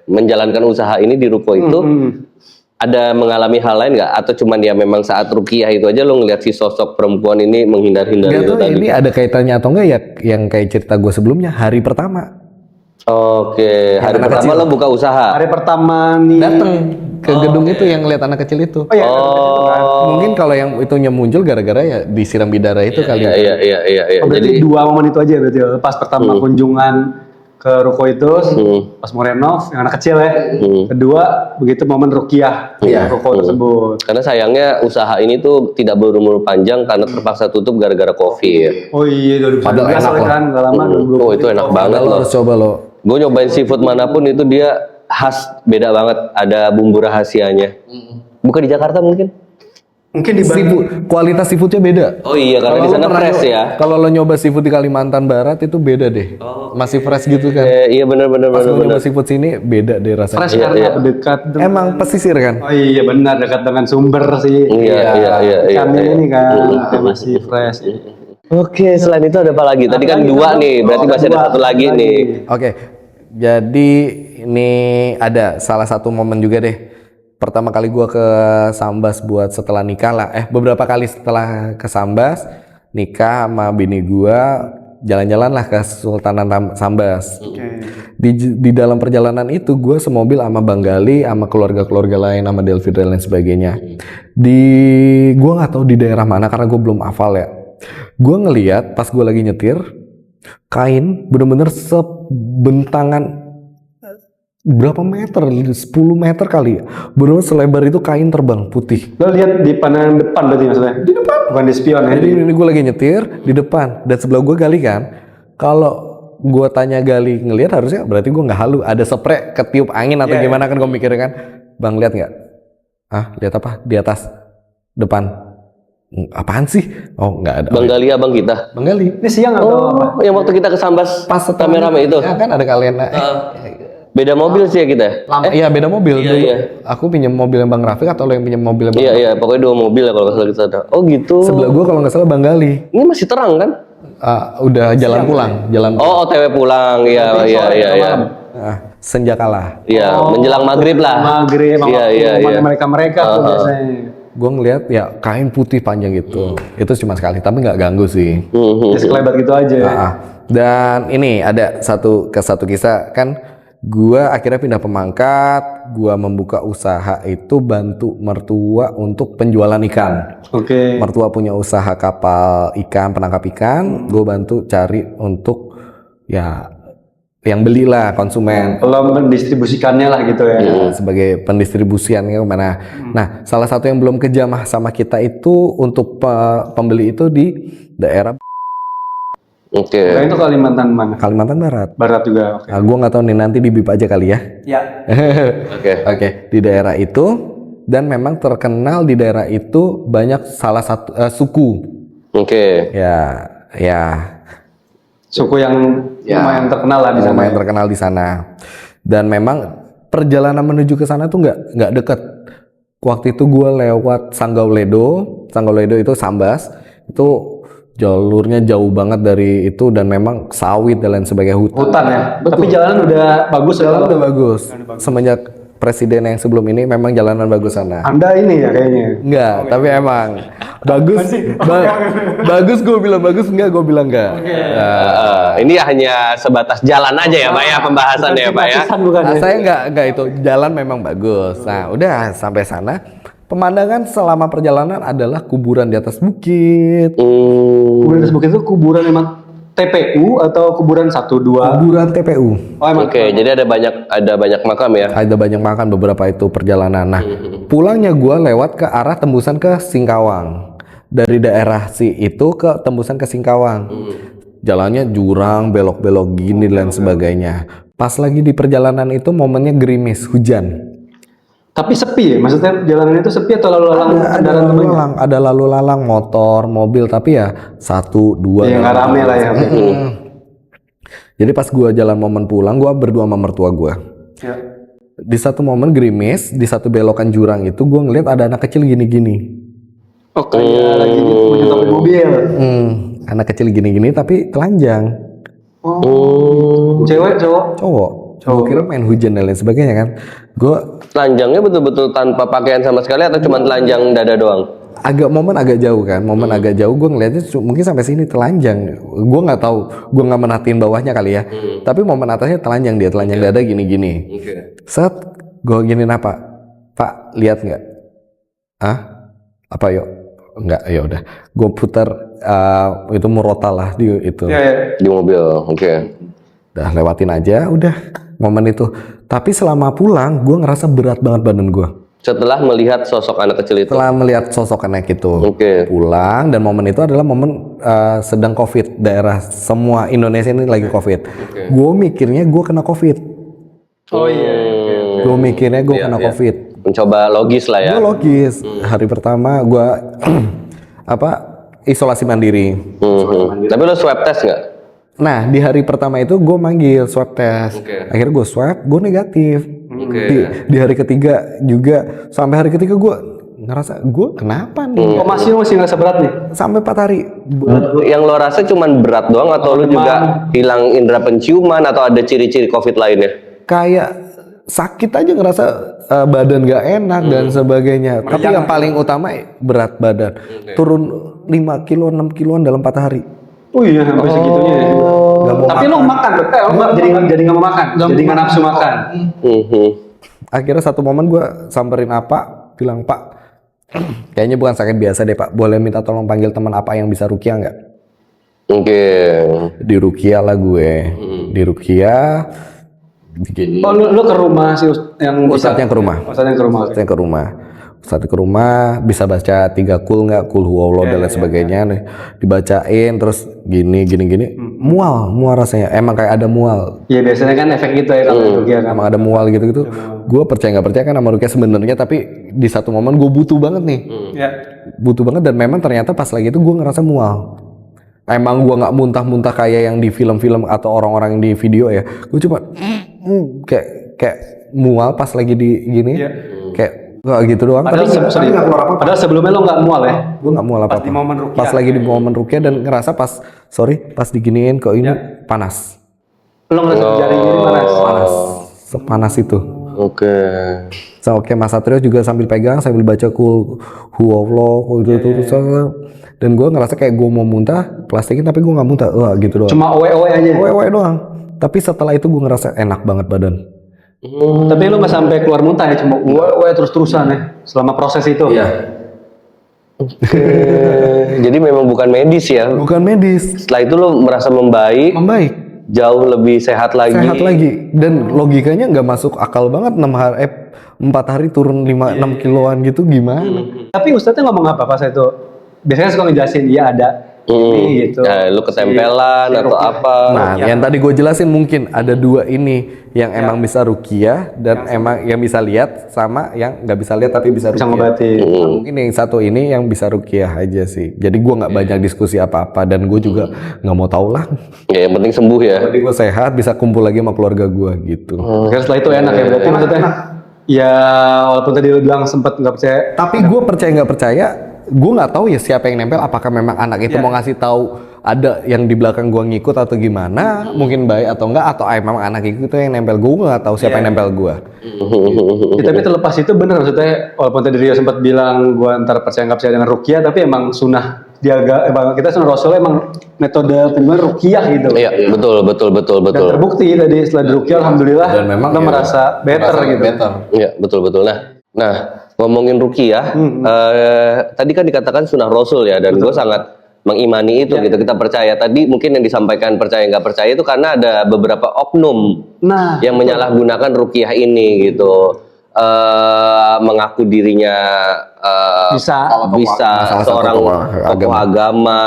menjalankan usaha ini di ruko itu ada mengalami hal lain nggak, atau cuman dia memang saat ruqyah itu aja lo ngeliat si sosok perempuan ini menghindar-hindar Gak itu tahu tadi? ini ada kaitannya atau enggak ya, yang kayak cerita gue sebelumnya hari pertama. Oke, hari anak pertama kecil. lo buka usaha. hari pertama nih Dateng ke gedung itu yang lihat anak kecil itu. Mungkin kalau yang itunya muncul gara-gara ya disiram bidara itu kali. Iya. Oh, berarti Jadi 2 momen itu aja berarti ya. Pas pertama kunjungan ke ruko itu pas mau renov yang anak kecil ya. Kedua begitu momen ruqyah ruko tersebut. karena sayangnya usaha ini tuh tidak berumur panjang karena terpaksa tutup gara-gara COVID. Oh iya 2019 Padahal enak loh. kan nggak lama. Oh itu enak banget Lo loh. harus coba lo. Gue nyobain seafood manapun itu dia khas, beda banget. Ada bumbu rahasianya. Bukan di Jakarta mungkin? Mungkin di Seafood, kualitas seafoodnya beda. Oh iya, karena di Kalau lo sana pernah fresh ya. Kalau lo nyoba seafood di Kalimantan Barat itu beda deh. Masih fresh gitu kan. Iya benar. Pas lo nyoba seafood sini beda deh rasanya. fresh karena dekat dengan Emang pesisir kan? oh iya benar dekat dengan sumber sih. Iya. Ikannya ini kan masih fresh. Oke, selain itu ada apa lagi? Tadi kan 2 nih, berarti masih ada 1 lagi nih. Oke, jadi ini ada salah satu momen juga deh. Pertama kali gua ke Sambas buat setelah nikah lah. Beberapa kali setelah ke Sambas, nikah sama bini gua, jalan-jalan lah ke Sultanan Sambas. Di dalam perjalanan itu gua semobil sama Bang Gali, sama keluarga-keluarga lain, sama Delvi dan lain sebagainya. Gua nggak tahu di daerah mana karena gua belum hafal ya. Gua ngeliat pas gua lagi nyetir, kain bener-bener sebentangan berapa meter, 10 meter kali ya, bener selebar itu kain terbang putih. Lo lihat di pandangan depan berarti maksudnya? Di depan? Bukan di spion ya? Jadi ini gue lagi nyetir di depan dan sebelah gue Gali kan. Kalau gue tanya Gali ngelihat harusnya berarti gue nggak halu. Ada spray ketiup angin atau gimana kan gue mikirnya kan. Bang lihat nggak? Lihat apa? Di atas depan. Apaan sih? Oh nggak ada. Bang Gali abang kita. Bang Gali. Ini siang atau apa? Yang waktu kita ke Sambas Pas rame-rame itu. Ya kan ada kalian. Beda mobil sih ya kita. Iya beda mobil. Iya, Dulu iya. aku pinjam mobil yang Bang Rafiq atau lo yang pinjam mobil yang Bang Iya, pokoknya 2 mobil ya kalau nggak salah kita ada. Oh gitu. Sebelah gue kalau nggak salah Bang Gali. Ini masih terang kan? Udah jalan pulang. Oh, OTW pulang. Iya. Senja kalah. Iya, menjelang maghrib lah. Maghrib, Iya. mereka tuh biasanya. gue ngeliat ya kain putih panjang gitu. Itu cuma sekali, tapi nggak ganggu sih. Ya sekelebat gitu aja ya. Dan ini ada satu kisah kan, gue akhirnya pindah pemangkat, gue membuka usaha itu bantu mertua untuk penjualan ikan. Oke. Mertua punya usaha kapal ikan, penangkap ikan, gue bantu cari untuk ya yang belilah konsumen. Kalau mendistribusikannya lah gitu ya. Sebagai pendistribusiannya kemana. Nah, salah satu yang belum kejamah sama kita itu untuk pembeli itu di daerah Nah, itu Kalimantan mana? Kalimantan Barat. Barat juga. Oke. Nah, gue nggak tahu nih, nanti di bip aja kali ya. Ya. Oke, di daerah itu, dan memang terkenal di daerah itu banyak salah satu suku. Ya. Suku yang lumayan terkenal lah di sana. Lumayan terkenal di sana. Dan memang perjalanan menuju ke sana tuh nggak deket. Waktu itu gue lewat Sanggauledo itu Sambas, itu jalurnya jauh banget dari itu, dan memang sawit dan lain sebagainya, Hutan ya. Tapi jalanan udah bagus. Jalan udah bagus. Semenjak presiden yang sebelum ini memang jalanan bagus sana. Anda ini ya kayaknya. Enggak, tapi emang bagus. Bagus, gue bilang bagus, enggak gue bilang enggak. Ini hanya sebatas jalan aja ya Pak ya, pembahasannya ya Pak ya. Saya enggak itu, jalan memang bagus. Nah, udah sampai sana. Pemandangan selama perjalanan adalah kuburan di atas bukit. Kuburan di atas bukit itu kuburan emang TPU atau kuburan 1, 2? Kuburan TPU. Oh, emang. Oke, jadi ada banyak makam ya. Ada banyak makan beberapa itu perjalanan. Nah, pulangnya gue lewat ke arah tembusan ke Singkawang. Dari daerah itu ke tembusan ke Singkawang. Jalannya jurang, belok-belok gini dan sebagainya. Pas lagi di perjalanan itu momennya gerimis, hujan. Tapi sepi ya? Maksudnya jalanan itu sepi atau lalu lalang kendaraan banyak? Ada lalu lalang motor, mobil, tapi ya 1, 2. Ya nggak rame lah ya. Jadi pas gua jalan momen pulang, gua berdua sama mertua gua. Ya. Di satu momen gerimis, di satu belokan jurang itu gua ngeliat ada anak kecil gini-gini. Oh, kayak lagi menyetopin mobil. Anak kecil gini-gini tapi telanjang. Cewek, cowok? Cowok. Gue kira main hujan dan lain sebagainya kan. Gue Telanjangnya betul-betul tanpa pakaian sama sekali atau cuma telanjang dada doang? momen agak jauh kan. Agak jauh, gue ngeliatnya mungkin sampai sini telanjang. Gue nggak tahu, gue nggak merhatiin bawahnya kali ya. Tapi momen atasnya telanjang, dia telanjang dada gini-gini. Set, gue giniin apa? Pak, lihat nggak? Apa yuk? Enggak, ya udah. Gue putar itu murotal lah di itu. Di mobil, Udah lewatin aja, udah momen itu. Tapi selama pulang, gue ngerasa berat banget badan gue. Setelah melihat sosok anak kecil itu. Setelah melihat sosok anak itu. Pulang, dan momen itu adalah momen sedang COVID. Daerah semua Indonesia ini lagi COVID. Gue mikirnya gue kena COVID. Oh iya. Gue mikirnya gue kena COVID. Mencoba logis lah ya. Gue logis. Hari pertama gue isolasi mandiri. Tapi lo swab test nggak? Nah, di hari pertama itu gue manggil swab test. Akhirnya gue swab, gue negatif. Di hari ketiga juga, sampai hari ketiga gue ngerasa gue kenapa nih? Oh, masih ngerasa berat nih? Sampai 4 hari. Yang lo rasa cuman berat doang atau lo juga hilang indera penciuman atau ada ciri-ciri COVID lainnya? Kayak sakit aja, ngerasa badan gak enak dan sebagainya. Tapi yang paling utama berat badan. Turun 5 kilo, 6 kiloan dalam 4 hari. Oh iya, sampai segitunya ya. Tapi lo makan, jadi nggak mau makan, jadi nggak nafsu makan. Akhirnya satu momen gue samperin apa, bilang, Pak, kayaknya bukan sakit biasa deh Pak, boleh minta tolong panggil teman apa yang bisa rukiah nggak? Di rukiah lah gue, di rukiah. Oh, lu ke rumah sih yang Ustadz yang ke rumah. Ustadz ke rumah bisa baca 3 kul nggak, kul huwallah dan lain sebagainya, dibacain terus gini mual rasanya, emang kayak ada mual. Iya, biasanya kan efek gitu ya kalau rukiah kan. Emang ada mual gitu. Gue percaya nggak percaya kan sama rukiah sebenarnya, tapi di satu momen gue butuh banget nih. Butuh banget, dan memang ternyata pas lagi itu gue ngerasa mual. Emang gue nggak muntah-muntah kayak yang di film-film atau orang-orang yang di video ya. Gue cuma kayak mual pas lagi di gini, kayak gitu doang. Padahal sebelumnya lo nggak mual ya? Gue nggak mual apa-apa. Pas lagi di momen rukiah dan ngerasa pas diginiin kok ini panas. Lo ngerasa jari ini panas? Sepanas itu. Oke. So, oke, Mas Satrio juga sambil pegang, sambil baca Kul Huwallah, dan gue ngerasa kayak gue mau muntah, plastikin tapi gue nggak muntah, wah gitu doang. Cuma owe-owe aja. Owe doang. Tapi setelah itu gue ngerasa enak banget badan. Tapi lu nggak sampai keluar muntah ya, cuma owe terus-terusan ya selama proses itu. Iya. Jadi memang bukan medis ya. Bukan medis. Setelah itu lo merasa membaik, jauh lebih sehat lagi. Sehat lagi. Dan logikanya nggak masuk akal banget 4 hari turun 6 kiloan gitu gimana? Tapi Ustadznya ngomong apa pas itu? Biasanya suka ngejelasin, iya ada ini gitu. Nah, lu ketempelan atau apa? Nah, yang tadi gue jelasin mungkin ada 2 ini yang emang bisa ruqyah dan emang yang bisa lihat sama yang nggak bisa lihat tapi bisa ruqyah. Ngobatin. Nah, mungkin yang satu ini yang bisa ruqyah aja sih. Jadi gue nggak banyak diskusi apa-apa dan gue juga nggak mau tahu lah. Ya, yang penting sembuh ya. Jadi gue sehat bisa kumpul lagi sama keluarga gue gitu. Karena setelah itu enak ya berarti maksudnya. Ya walaupun tadi lu bilang sempet nggak percaya. Tapi gue percaya nggak percaya, gue nggak tahu ya siapa yang nempel. Apakah memang anak itu mau ngasih tahu ada yang di belakang gue ngikut atau gimana? Mungkin baik atau enggak, atau memang anak itu yang nempel. Gue nggak tahu siapa yang nempel gue. Ya, tapi terlepas itu bener maksudnya, walaupun tadi Rio sempat bilang gue ntar percaya nggak percaya dengan ruqyah, tapi emang sunnah kita sunnah Rasul emang metode penyembuhan ruqyah gitu. Iya, betul. Dan terbukti tadi setelah di ruqyah alhamdulillah Dan memang kita merasa better gitu. Iya, betul. Nah, ngomongin ruqyah, tadi kan dikatakan sunnah Rasul ya, dan gue sangat mengimani itu gitu. Kita percaya. Tadi mungkin yang disampaikan percaya nggak percaya itu karena ada beberapa oknum yang menyalahgunakan ruqyah ini gitu. Mengaku dirinya bisa seorang tokoh agama,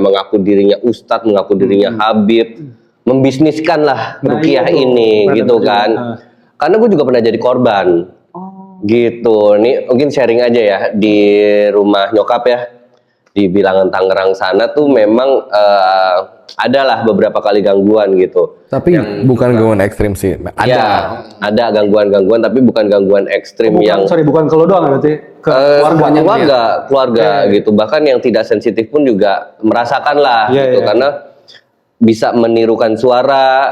mengaku dirinya ustadz, mengaku dirinya habib, membisniskan lah ruqyah ini gitu kan. Karena gue juga pernah jadi korban gitu. Nih mungkin sharing aja ya, di rumah nyokap ya di Bilangan Tangerang sana tuh memang adalah beberapa kali gangguan gitu. Tapi bukan gangguan ekstrim sih. Ada gangguan-gangguan tapi bukan gangguan ekstrim bukan ke lo doang berarti ke keluarga gitu. Bahkan yang tidak sensitif pun juga merasakan lah gitu. Karena bisa menirukan suara,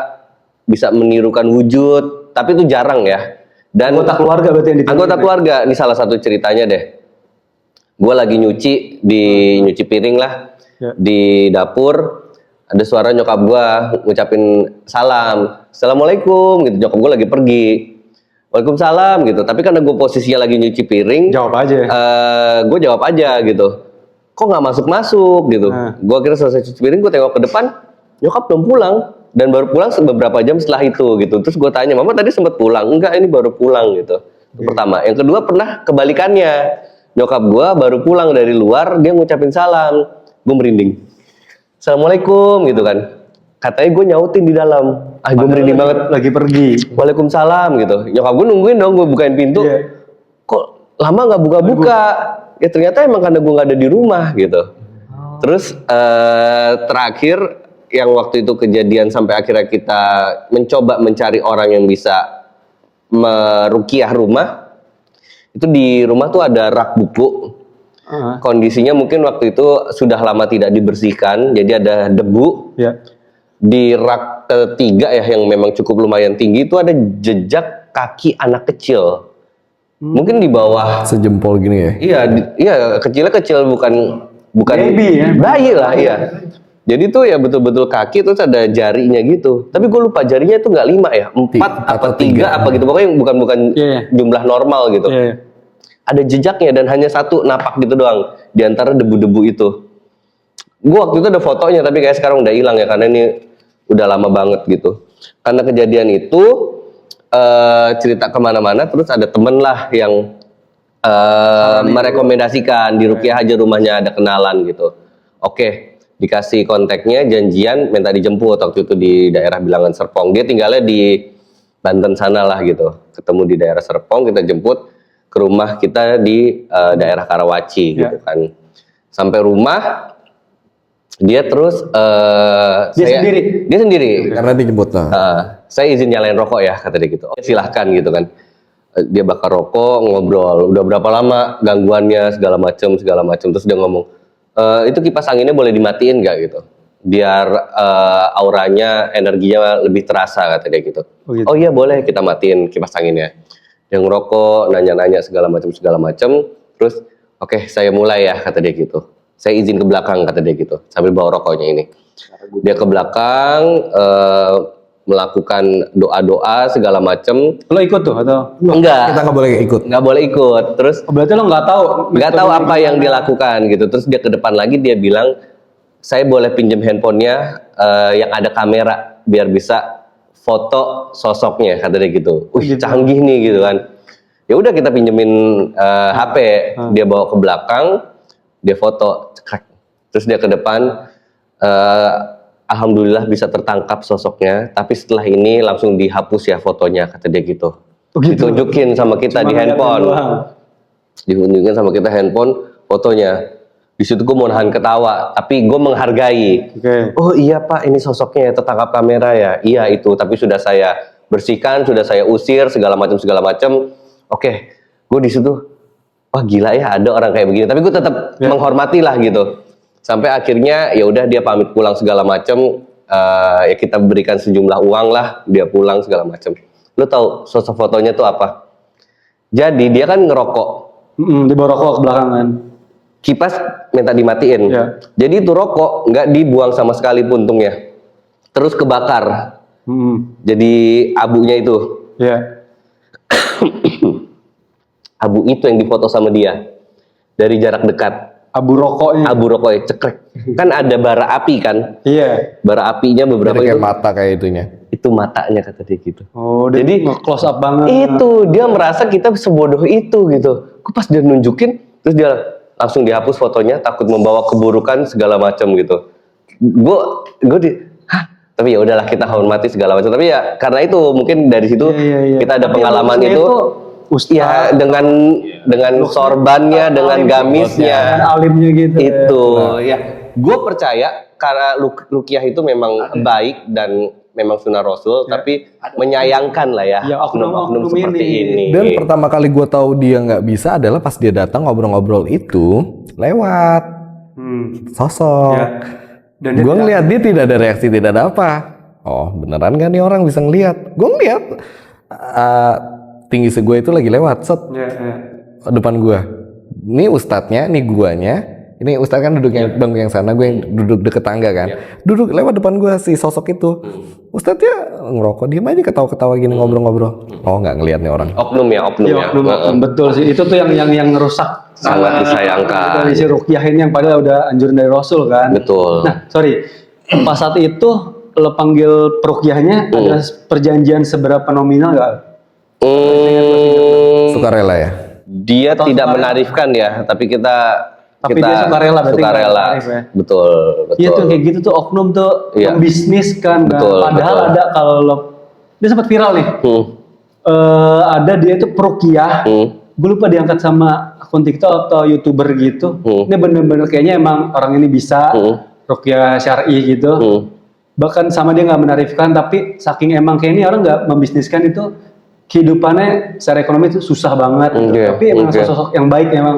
bisa menirukan wujud, tapi itu jarang ya. Dan anggota keluarga berarti yang anggota keluarga, ini salah satu ceritanya deh. Gue lagi nyuci piring lah di dapur, ada suara nyokap gue ngucapin salam, assalamualaikum gitu. Nyokap gue lagi pergi, waalaikumsalam gitu. Tapi karena gue posisinya lagi nyuci piring, gue jawab aja gitu. Kok nggak masuk gitu. Gue kira selesai cuci piring, gue tengok ke depan, nyokap belum pulang dan baru pulang beberapa jam setelah itu gitu. Terus gue tanya, mama tadi sempat pulang? Enggak, ini baru pulang gitu. Itu pertama. Yang kedua pernah kebalikannya. Nyokap gue baru pulang dari luar, dia ngucapin salam, gue merinding. Assalamualaikum gitu kan. Katanya gue nyautin di dalam. Gue merinding banget. Lagi pergi. Waalaikumsalam gitu. Nyokap gue nungguin dong, gue bukain pintu. Kok lama nggak buka-buka? Ya ternyata emang karena gue nggak ada di rumah gitu. Terus terakhir yang waktu itu kejadian sampai akhirnya kita mencoba mencari orang yang bisa meruqyah rumah. Itu di rumah tuh ada rak buku. Kondisinya mungkin waktu itu sudah lama tidak dibersihkan, jadi ada debu. Di rak ketiga ya yang memang cukup lumayan tinggi itu ada jejak kaki anak kecil. Mungkin di bawah sejempol gini ya. Iya, kecilnya kecil bukan baby ya. Bayi lah, iya. Jadi tuh ya betul-betul kaki terus ada jarinya gitu. Tapi gue lupa jarinya itu nggak 5 ya, 4 apa 3 apa gitu. Pokoknya bukan jumlah normal gitu. Ada jejaknya dan hanya satu napak gitu doang di antara debu-debu itu. Gue waktu itu ada fotonya tapi kayak sekarang udah hilang ya karena ini udah lama banget gitu. Karena kejadian itu cerita kemana-mana terus ada temen lah yang merekomendasikan di ruqyah aja rumahnya ada kenalan gitu. Oke. Dikasih kontaknya, janjian, minta dijemput waktu itu di daerah Bilangan Serpong. Dia tinggalnya di Banten sana lah gitu. Ketemu di daerah Serpong, kita jemput ke rumah kita di daerah Karawaci gitu kan. Sampai rumah, dia terus dia sendiri. Karena dijemput saya izin nyalain rokok ya kata dia gitu. Silahkan gitu kan. Dia bakar rokok, ngobrol. Udah berapa lama gangguannya segala macem. Terus dia ngomong. Itu kipas anginnya boleh dimatiin nggak gitu? biar auranya, energinya lebih terasa kata dia gitu. Oh, gitu. Oh iya boleh, kita matiin kipas anginnya. Dia ngerokok, nanya-nanya segala macam. Terus oke, saya mulai ya kata dia gitu. Saya izin ke belakang kata dia gitu, sambil bawa rokoknya ini. Dia ke belakang melakukan doa-doa segala macam. Lo ikut tuh atau? Enggak. Kita nggak boleh ikut. Nggak boleh ikut. Terus Berarti lo nggak tahu? apa yang dia lakukan gitu. Terus dia ke depan lagi, dia bilang, saya boleh pinjam handphonenya yang ada kamera biar bisa foto sosoknya kata dia gitu. Wih, canggih nih gitu kan. Ya udah kita pinjemin HP, dia bawa ke belakang, dia foto, cekrek. Terus dia ke depan, alhamdulillah bisa tertangkap sosoknya, tapi setelah ini langsung dihapus ya fotonya kata dia gitu. Oh, gitu. Ditunjukin sama kita di handphone. Ditunjukin sama kita handphone fotonya. Di situ gue mau nahan ketawa, tapi gue menghargai. Oh iya Pak, ini sosoknya ya, tertangkap kamera ya. Iya itu, tapi sudah saya bersihkan, sudah saya usir segala macam. Oke, gue di situ, wah gila ya ada orang kayak begini. Tapi gue tetap menghormati lah gitu. Sampai akhirnya ya udah dia pamit pulang segala macam. Ya kita berikan sejumlah uang lah, dia pulang segala macam. Lo tahu sosok fotonya tuh apa? Jadi dia kan ngerokok. Di bawah rokok ke belakang kan. Kipas minta dimatiin. Jadi itu rokok nggak dibuang sama sekali puntungnya, terus kebakar. Jadi abunya itu. Abu itu yang difoto sama dia dari jarak dekat. Abu rokoknya Cekrek. Kan ada bara api kan? Iya. Bara apinya beberapa kayak itu. mata kayak itunya. Itu matanya kata dia gitu. Oh, jadi close up banget. Itu dia merasa kita sebodoh itu gitu. Kok pas dia nunjukin, terus dia langsung dihapus fotonya, takut membawa keburukan segala macam gitu. Tapi ya udahlah kita hormati segala macam. Tapi ya karena itu mungkin dari situ kita ada pengalaman itu. Ya dengan sorbannya, dengan gamisnya, dengan alimnya gitu. Itu ya. Gue percaya karena ruqyah itu memang baik dan memang sunnah Rasul, tapi menyayangkan lah ya oknum-oknum seperti ini. Dan pertama kali gue tahu dia nggak bisa adalah pas dia datang ngobrol-ngobrol itu lewat sosok. Dan gue ngeliat dia tidak ada reaksi, tidak ada apa. Oh beneran gak nih orang bisa ngeliat? Gue ngeliat tinggi gue itu lagi lewat depan gue. Ini ustadznya, ini guanya. Ini ustadz kan duduk yang bangku yang sana, gue yang duduk deket tangga kan. Duduk lewat depan gue si sosok itu. Ustadznya ngerokok, diem aja ketawa-ketawa gini ngobrol-ngobrol. Oh nggak ngeliat nih orang. Oknum ya. Betul sih, itu tuh yang ngerusak. Sangat disayangkan. Dari si ruqyah ini yang padahal udah anjuran dari Rasul kan. Betul. Nah sorry, pas saat itu lo panggil peruqyahnya ada perjanjian seberapa nominal nggak? Sukarela ya. Dia tidak menarifkan ya, tapi dia sukarela berarti. Sukarela. Ya? Betul. Iya tuh kayak gitu tuh oknum tuh bisnis kan. Betul, Padahal ada kalau dia sempat viral nih. Ada dia itu peruqyah. Gue lupa diangkat sama akun TikTok atau YouTuber gitu. Ini bener-bener kayaknya emang orang ini bisa ruqyah syar'i gitu. Bahkan sama dia nggak menarifkan, tapi saking emang kayak ini orang nggak membisniskan itu, kehidupannya secara ekonomi itu susah banget. Tapi emang sosok yang baik emang.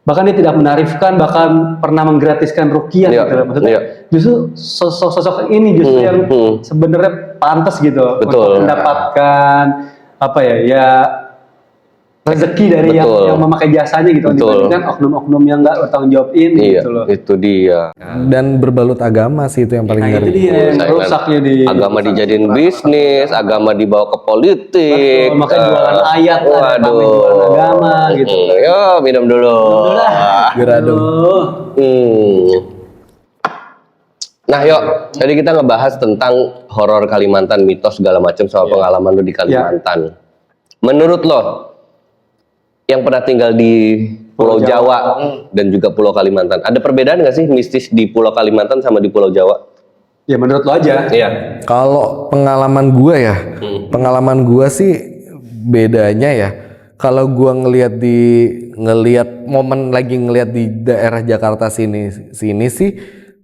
Bahkan dia tidak menarifkan, bahkan pernah menggratiskan ruqyah gitu. Maksudnya justru sosok ini justru yang sebenarnya pantas gitu untuk mendapatkan apa ya rezeki dari yang memakai jasanya gitu, dibandingkan oknum-oknum yang nggak bertanggung jawab ini gitu loh. Itu dia. Dan berbalut agama sih itu yang paling ngeri. Itu dia yang rusaknya di agama dijadiin bisnis, agama dibawa ke politik. Betul, makanya jualan ayat lah, jualan agama gitu. Yo minum dulu. Biar adem. Nah yuk, tadi kita ngebahas tentang horor Kalimantan, mitos segala macam soal pengalaman lu di Kalimantan. Menurut lo, yang pernah tinggal di Pulau Jawa dan juga Pulau Kalimantan, ada perbedaan nggak sih mistis di Pulau Kalimantan sama di Pulau Jawa? Ya menurut lo aja. Iya. Kalau pengalaman gue ya, pengalaman gue sih bedanya ya. Kalau gue ngelihat momen lagi ngelihat di daerah Jakarta sini sih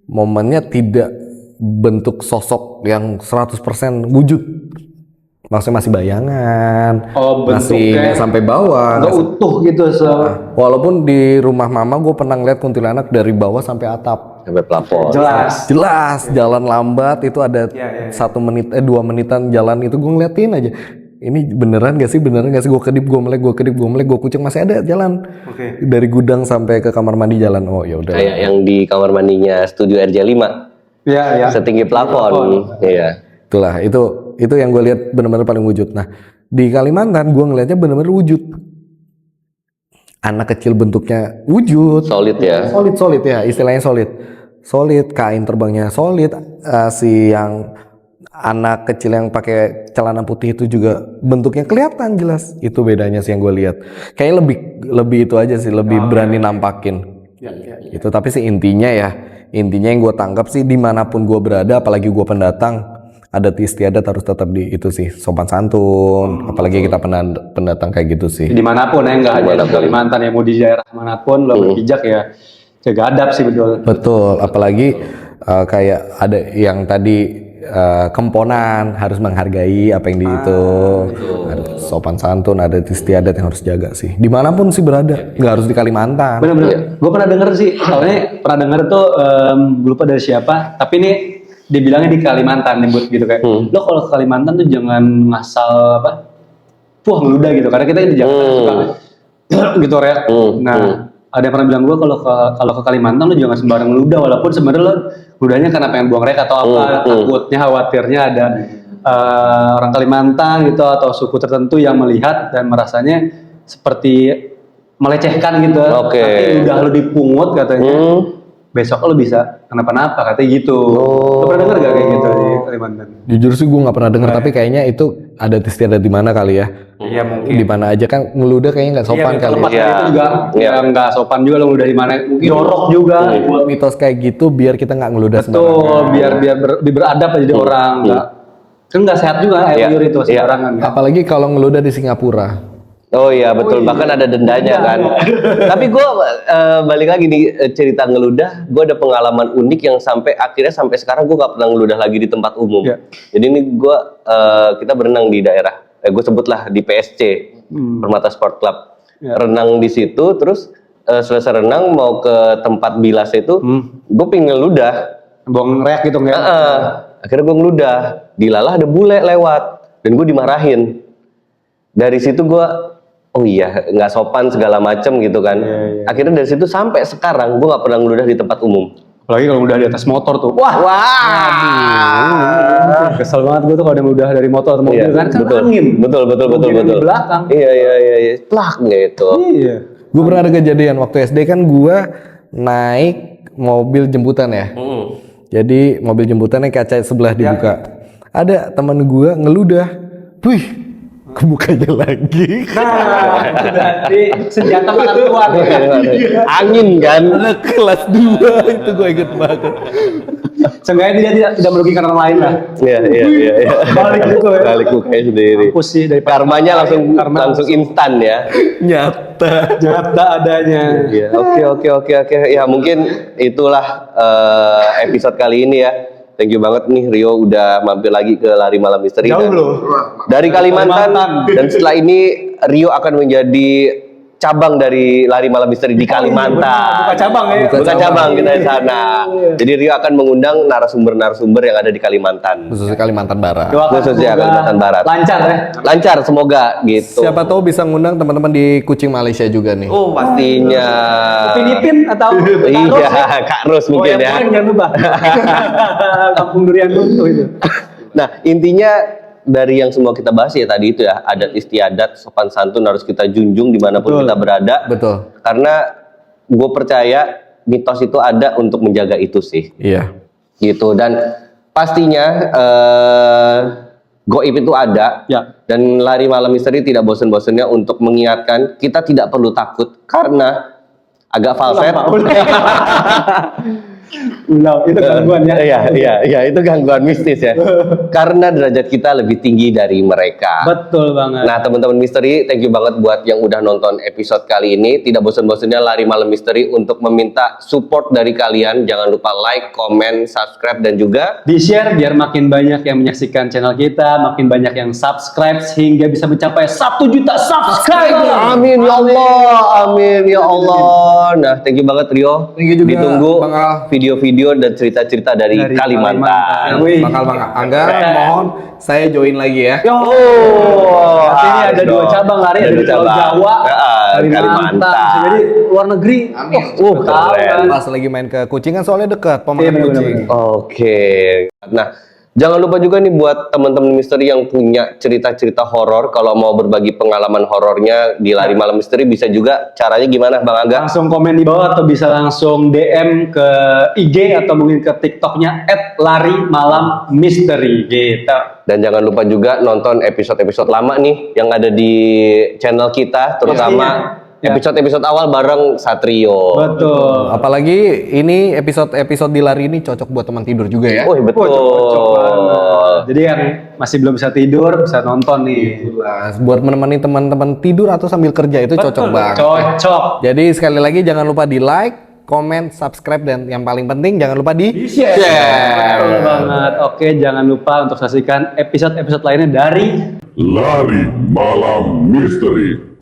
momennya tidak bentuk sosok yang 100% wujud. maksudnya masih bayangan, Oh, masih bentuknya nggak sampai bawah. nggak utuh gitu. Walaupun di rumah mama gue pernah ngeliat kuntilanak dari bawah sampai atap. Sampai plafon. Jelas jalan lambat itu ada 1 menit 2 menitan jalan itu gue ngeliatin aja. Ini beneran gak sih gue kedip gue melek gue kucek masih ada jalan. Dari gudang sampai ke kamar mandi jalan. Oh ya udah. Kayak yang di kamar mandinya studio RJ5. Iya. Setinggi plafon. Iya. Itulah itu yang gue lihat benar-benar paling wujud. Nah di Kalimantan gue ngelihatnya benar-benar wujud. Anak kecil bentuknya wujud. Solid ya. Solid ya istilahnya solid. Kain terbangnya solid. Si yang anak kecil yang pakai celana putih itu juga bentuknya kelihatan jelas. Itu bedanya sih yang gue lihat. Kayaknya lebih itu aja sih, lebih berani nampakin. Itu tapi sih intinya yang gue tangkap sih dimanapun gue berada, apalagi gue pendatang, adat istiadat harus tetap di itu sih, sopan santun. Apalagi kita pendatang kayak gitu sih. Dimanapun ya, nggak hanya di Kalimantan ya, mau di daerah manapun lo berpijak ya jaga adab sih betul. Betul, apalagi kayak ada yang tadi kemponan harus menghargai apa yang di itu, ada sopan santun, ada istiadat yang harus jaga sih. Dimanapun sih berada, nggak harus di Kalimantan. Bener-bener. Gue pernah denger sih, soalnya pernah denger tuh lupa dari siapa, tapi ini dibilangnya di Kalimantan nyebut gitu kayak, lo kalau ke Kalimantan tuh jangan ngasal ngeludah gitu, karena kita di Jakarta suka gitu ya. Nah, ada yang pernah bilang gue kalau ke Kalimantan lo jangan sembarang ngeludah, walaupun sebenarnya lo ludahnya karena pengen buang rek atau apa, takutnya khawatirnya ada orang Kalimantan gitu atau suku tertentu yang melihat dan merasanya seperti melecehkan gitu. Nanti udah lo dipungut katanya, besok lo bisa kenapa-napa katanya gitu. Lo pernah denger gak kayak gitu di Kalimantan? Jujur sih gue nggak pernah dengar, tapi kayaknya itu ada istiadat di mana kali ya? Iya mungkin. Di mana aja kan ngeludah kayaknya nggak sopan kali. Iya. Itu juga nggak sopan juga lo ngeludah di mana. Mungkin jorok juga. Buat mitos kayak gitu biar kita nggak ngeludah sembarangan. Betul, biar beradab aja jadi orang. Kan nggak sehat juga air liur itu sembarangan. Apalagi kalau ngeludah di Singapura. Oh iya betul, bahkan ada dendanya kan. Tapi gue balik lagi nih cerita ngeludah, gue ada pengalaman unik yang sampai sekarang gue nggak pernah ngeludah lagi di tempat umum. Jadi ini kita berenang di daerah, gue sebutlah di PSC, Permata Sport Club. Renang di situ, terus selesai renang mau ke tempat bilas itu, gue pengen ngeludah. Buang reak gitu nggak? Akhirnya gue ngeludah, dilalah ada bule lewat, dan gue dimarahin. Dari situ gue oh iya, nggak sopan segala macem gitu kan. Akhirnya dari situ sampai sekarang gue nggak pernah ngeludah di tempat umum. Apalagi kalau udah di atas motor tuh. Wah. Kesel banget gue tuh kalau ada udah dari motor atau mobil kan angin. Betul. Di belakang. Iya. Plak gitu. Iya. Gue pernah ada kejadian waktu SD kan gue naik mobil jemputan ya. Jadi mobil jemputannya kaca sebelah dibuka. Ada teman gue ngeludah. Wih. Kebukanya lagi. Nah, itu berarti senjata makan kuat. Angin kan? Kelas 2 itu gue inget banget. Seenggaknya dia tidak merugikan orang lain lah. Iya. Balik gitu ya. Balik mukanya sendiri. Mampus sih dari karmanya langsung instan ya. Nyata adanya. Iya. Oke. Ya mungkin itulah episode kali ini ya. Thank you banget nih Rio udah mampir lagi ke Lari Malam Misteri dari Kalimantan. Dan setelah ini Rio akan menjadi cabang dari Lari Malam Misteri di Kalimantan. Buka cabang ya. Buka cabang kita di sana. Jadi Rio akan mengundang narasumber-narasumber yang ada di Kalimantan. Khususnya Kalimantan Barat. Khususnya Kalimantan Barat. Lancar ya. Lancar semoga gitu. Siapa tahu bisa ngundang teman-teman di Kucing Malaysia juga nih. Oh pastinya. Filipin atau iya Kak Ros mungkin ya. Jangan lupa. Kampung Durian Runtuh itu. Nah intinya dari yang semua kita bahas ya tadi itu ya, adat istiadat, sopan santun harus kita junjung dimanapun kita berada. Betul. Karena gue percaya mitos itu ada untuk menjaga itu sih. Iya. Gitu, dan pastinya goib itu ada. Ya. Dan Lari Malam Misteri tidak bosan-bosannya untuk mengingatkan kita tidak perlu takut karena agak falset. Ulau, itu gangguan ya. Iya, itu gangguan mistis ya. Karena derajat kita lebih tinggi dari mereka. Betul banget. Nah, teman-teman misteri, thank you banget buat yang udah nonton episode kali ini. Tidak bosan-bosannya lari malam misteri untuk meminta support dari kalian. Jangan lupa like, comment, subscribe, dan juga di-share biar makin banyak yang menyaksikan channel kita, makin banyak yang subscribe sehingga bisa mencapai 1 juta subscriber. amin ya Allah, amin ya Allah. Nah, thank you banget Rio. Thank you juga, Ditunggu Bang Al. video-video dan cerita-cerita dari Kalimantan. Wih. Bakal Bang Angga, mohon saya join lagi ya. Oh, Berarti ini ada harus 2 dong. cabang lari, ada Ada di Pulau cabang. Jawa, Kalimantan. Bisa jadi luar negeri. Amin. Tahu kan. Pas lagi main ke Kucingan soalnya dekat Iya, Pemandangan bener-bener. Kucing. Oke. Nah, jangan lupa juga nih buat teman-teman misteri yang punya cerita-cerita horor, kalau mau berbagi pengalaman horornya di Lari Malam Misteri bisa juga. Caranya gimana, Bang Aga? Langsung komen di bawah atau bisa langsung DM ke IG atau mungkin ke TikToknya @larimalam_misteri gitu. Dan jangan lupa juga nonton episode-episode lama nih yang ada di channel kita, terutama Ya. episode-episode awal bareng Satrio. Betul. Apalagi ini episode di lari ini cocok buat teman tidur juga ya. Oh, betul. Cocok banget. Jadi yang masih belum bisa tidur bisa nonton nih. Nah, buat menemani teman-teman tidur atau sambil kerja itu cocok banget. Cocok. Jadi sekali lagi jangan lupa di like, comment, subscribe, dan yang paling penting jangan lupa di Share. Betul banget. Oke, jangan lupa untuk saksikan episode-episode lainnya dari Lari Malam Misteri.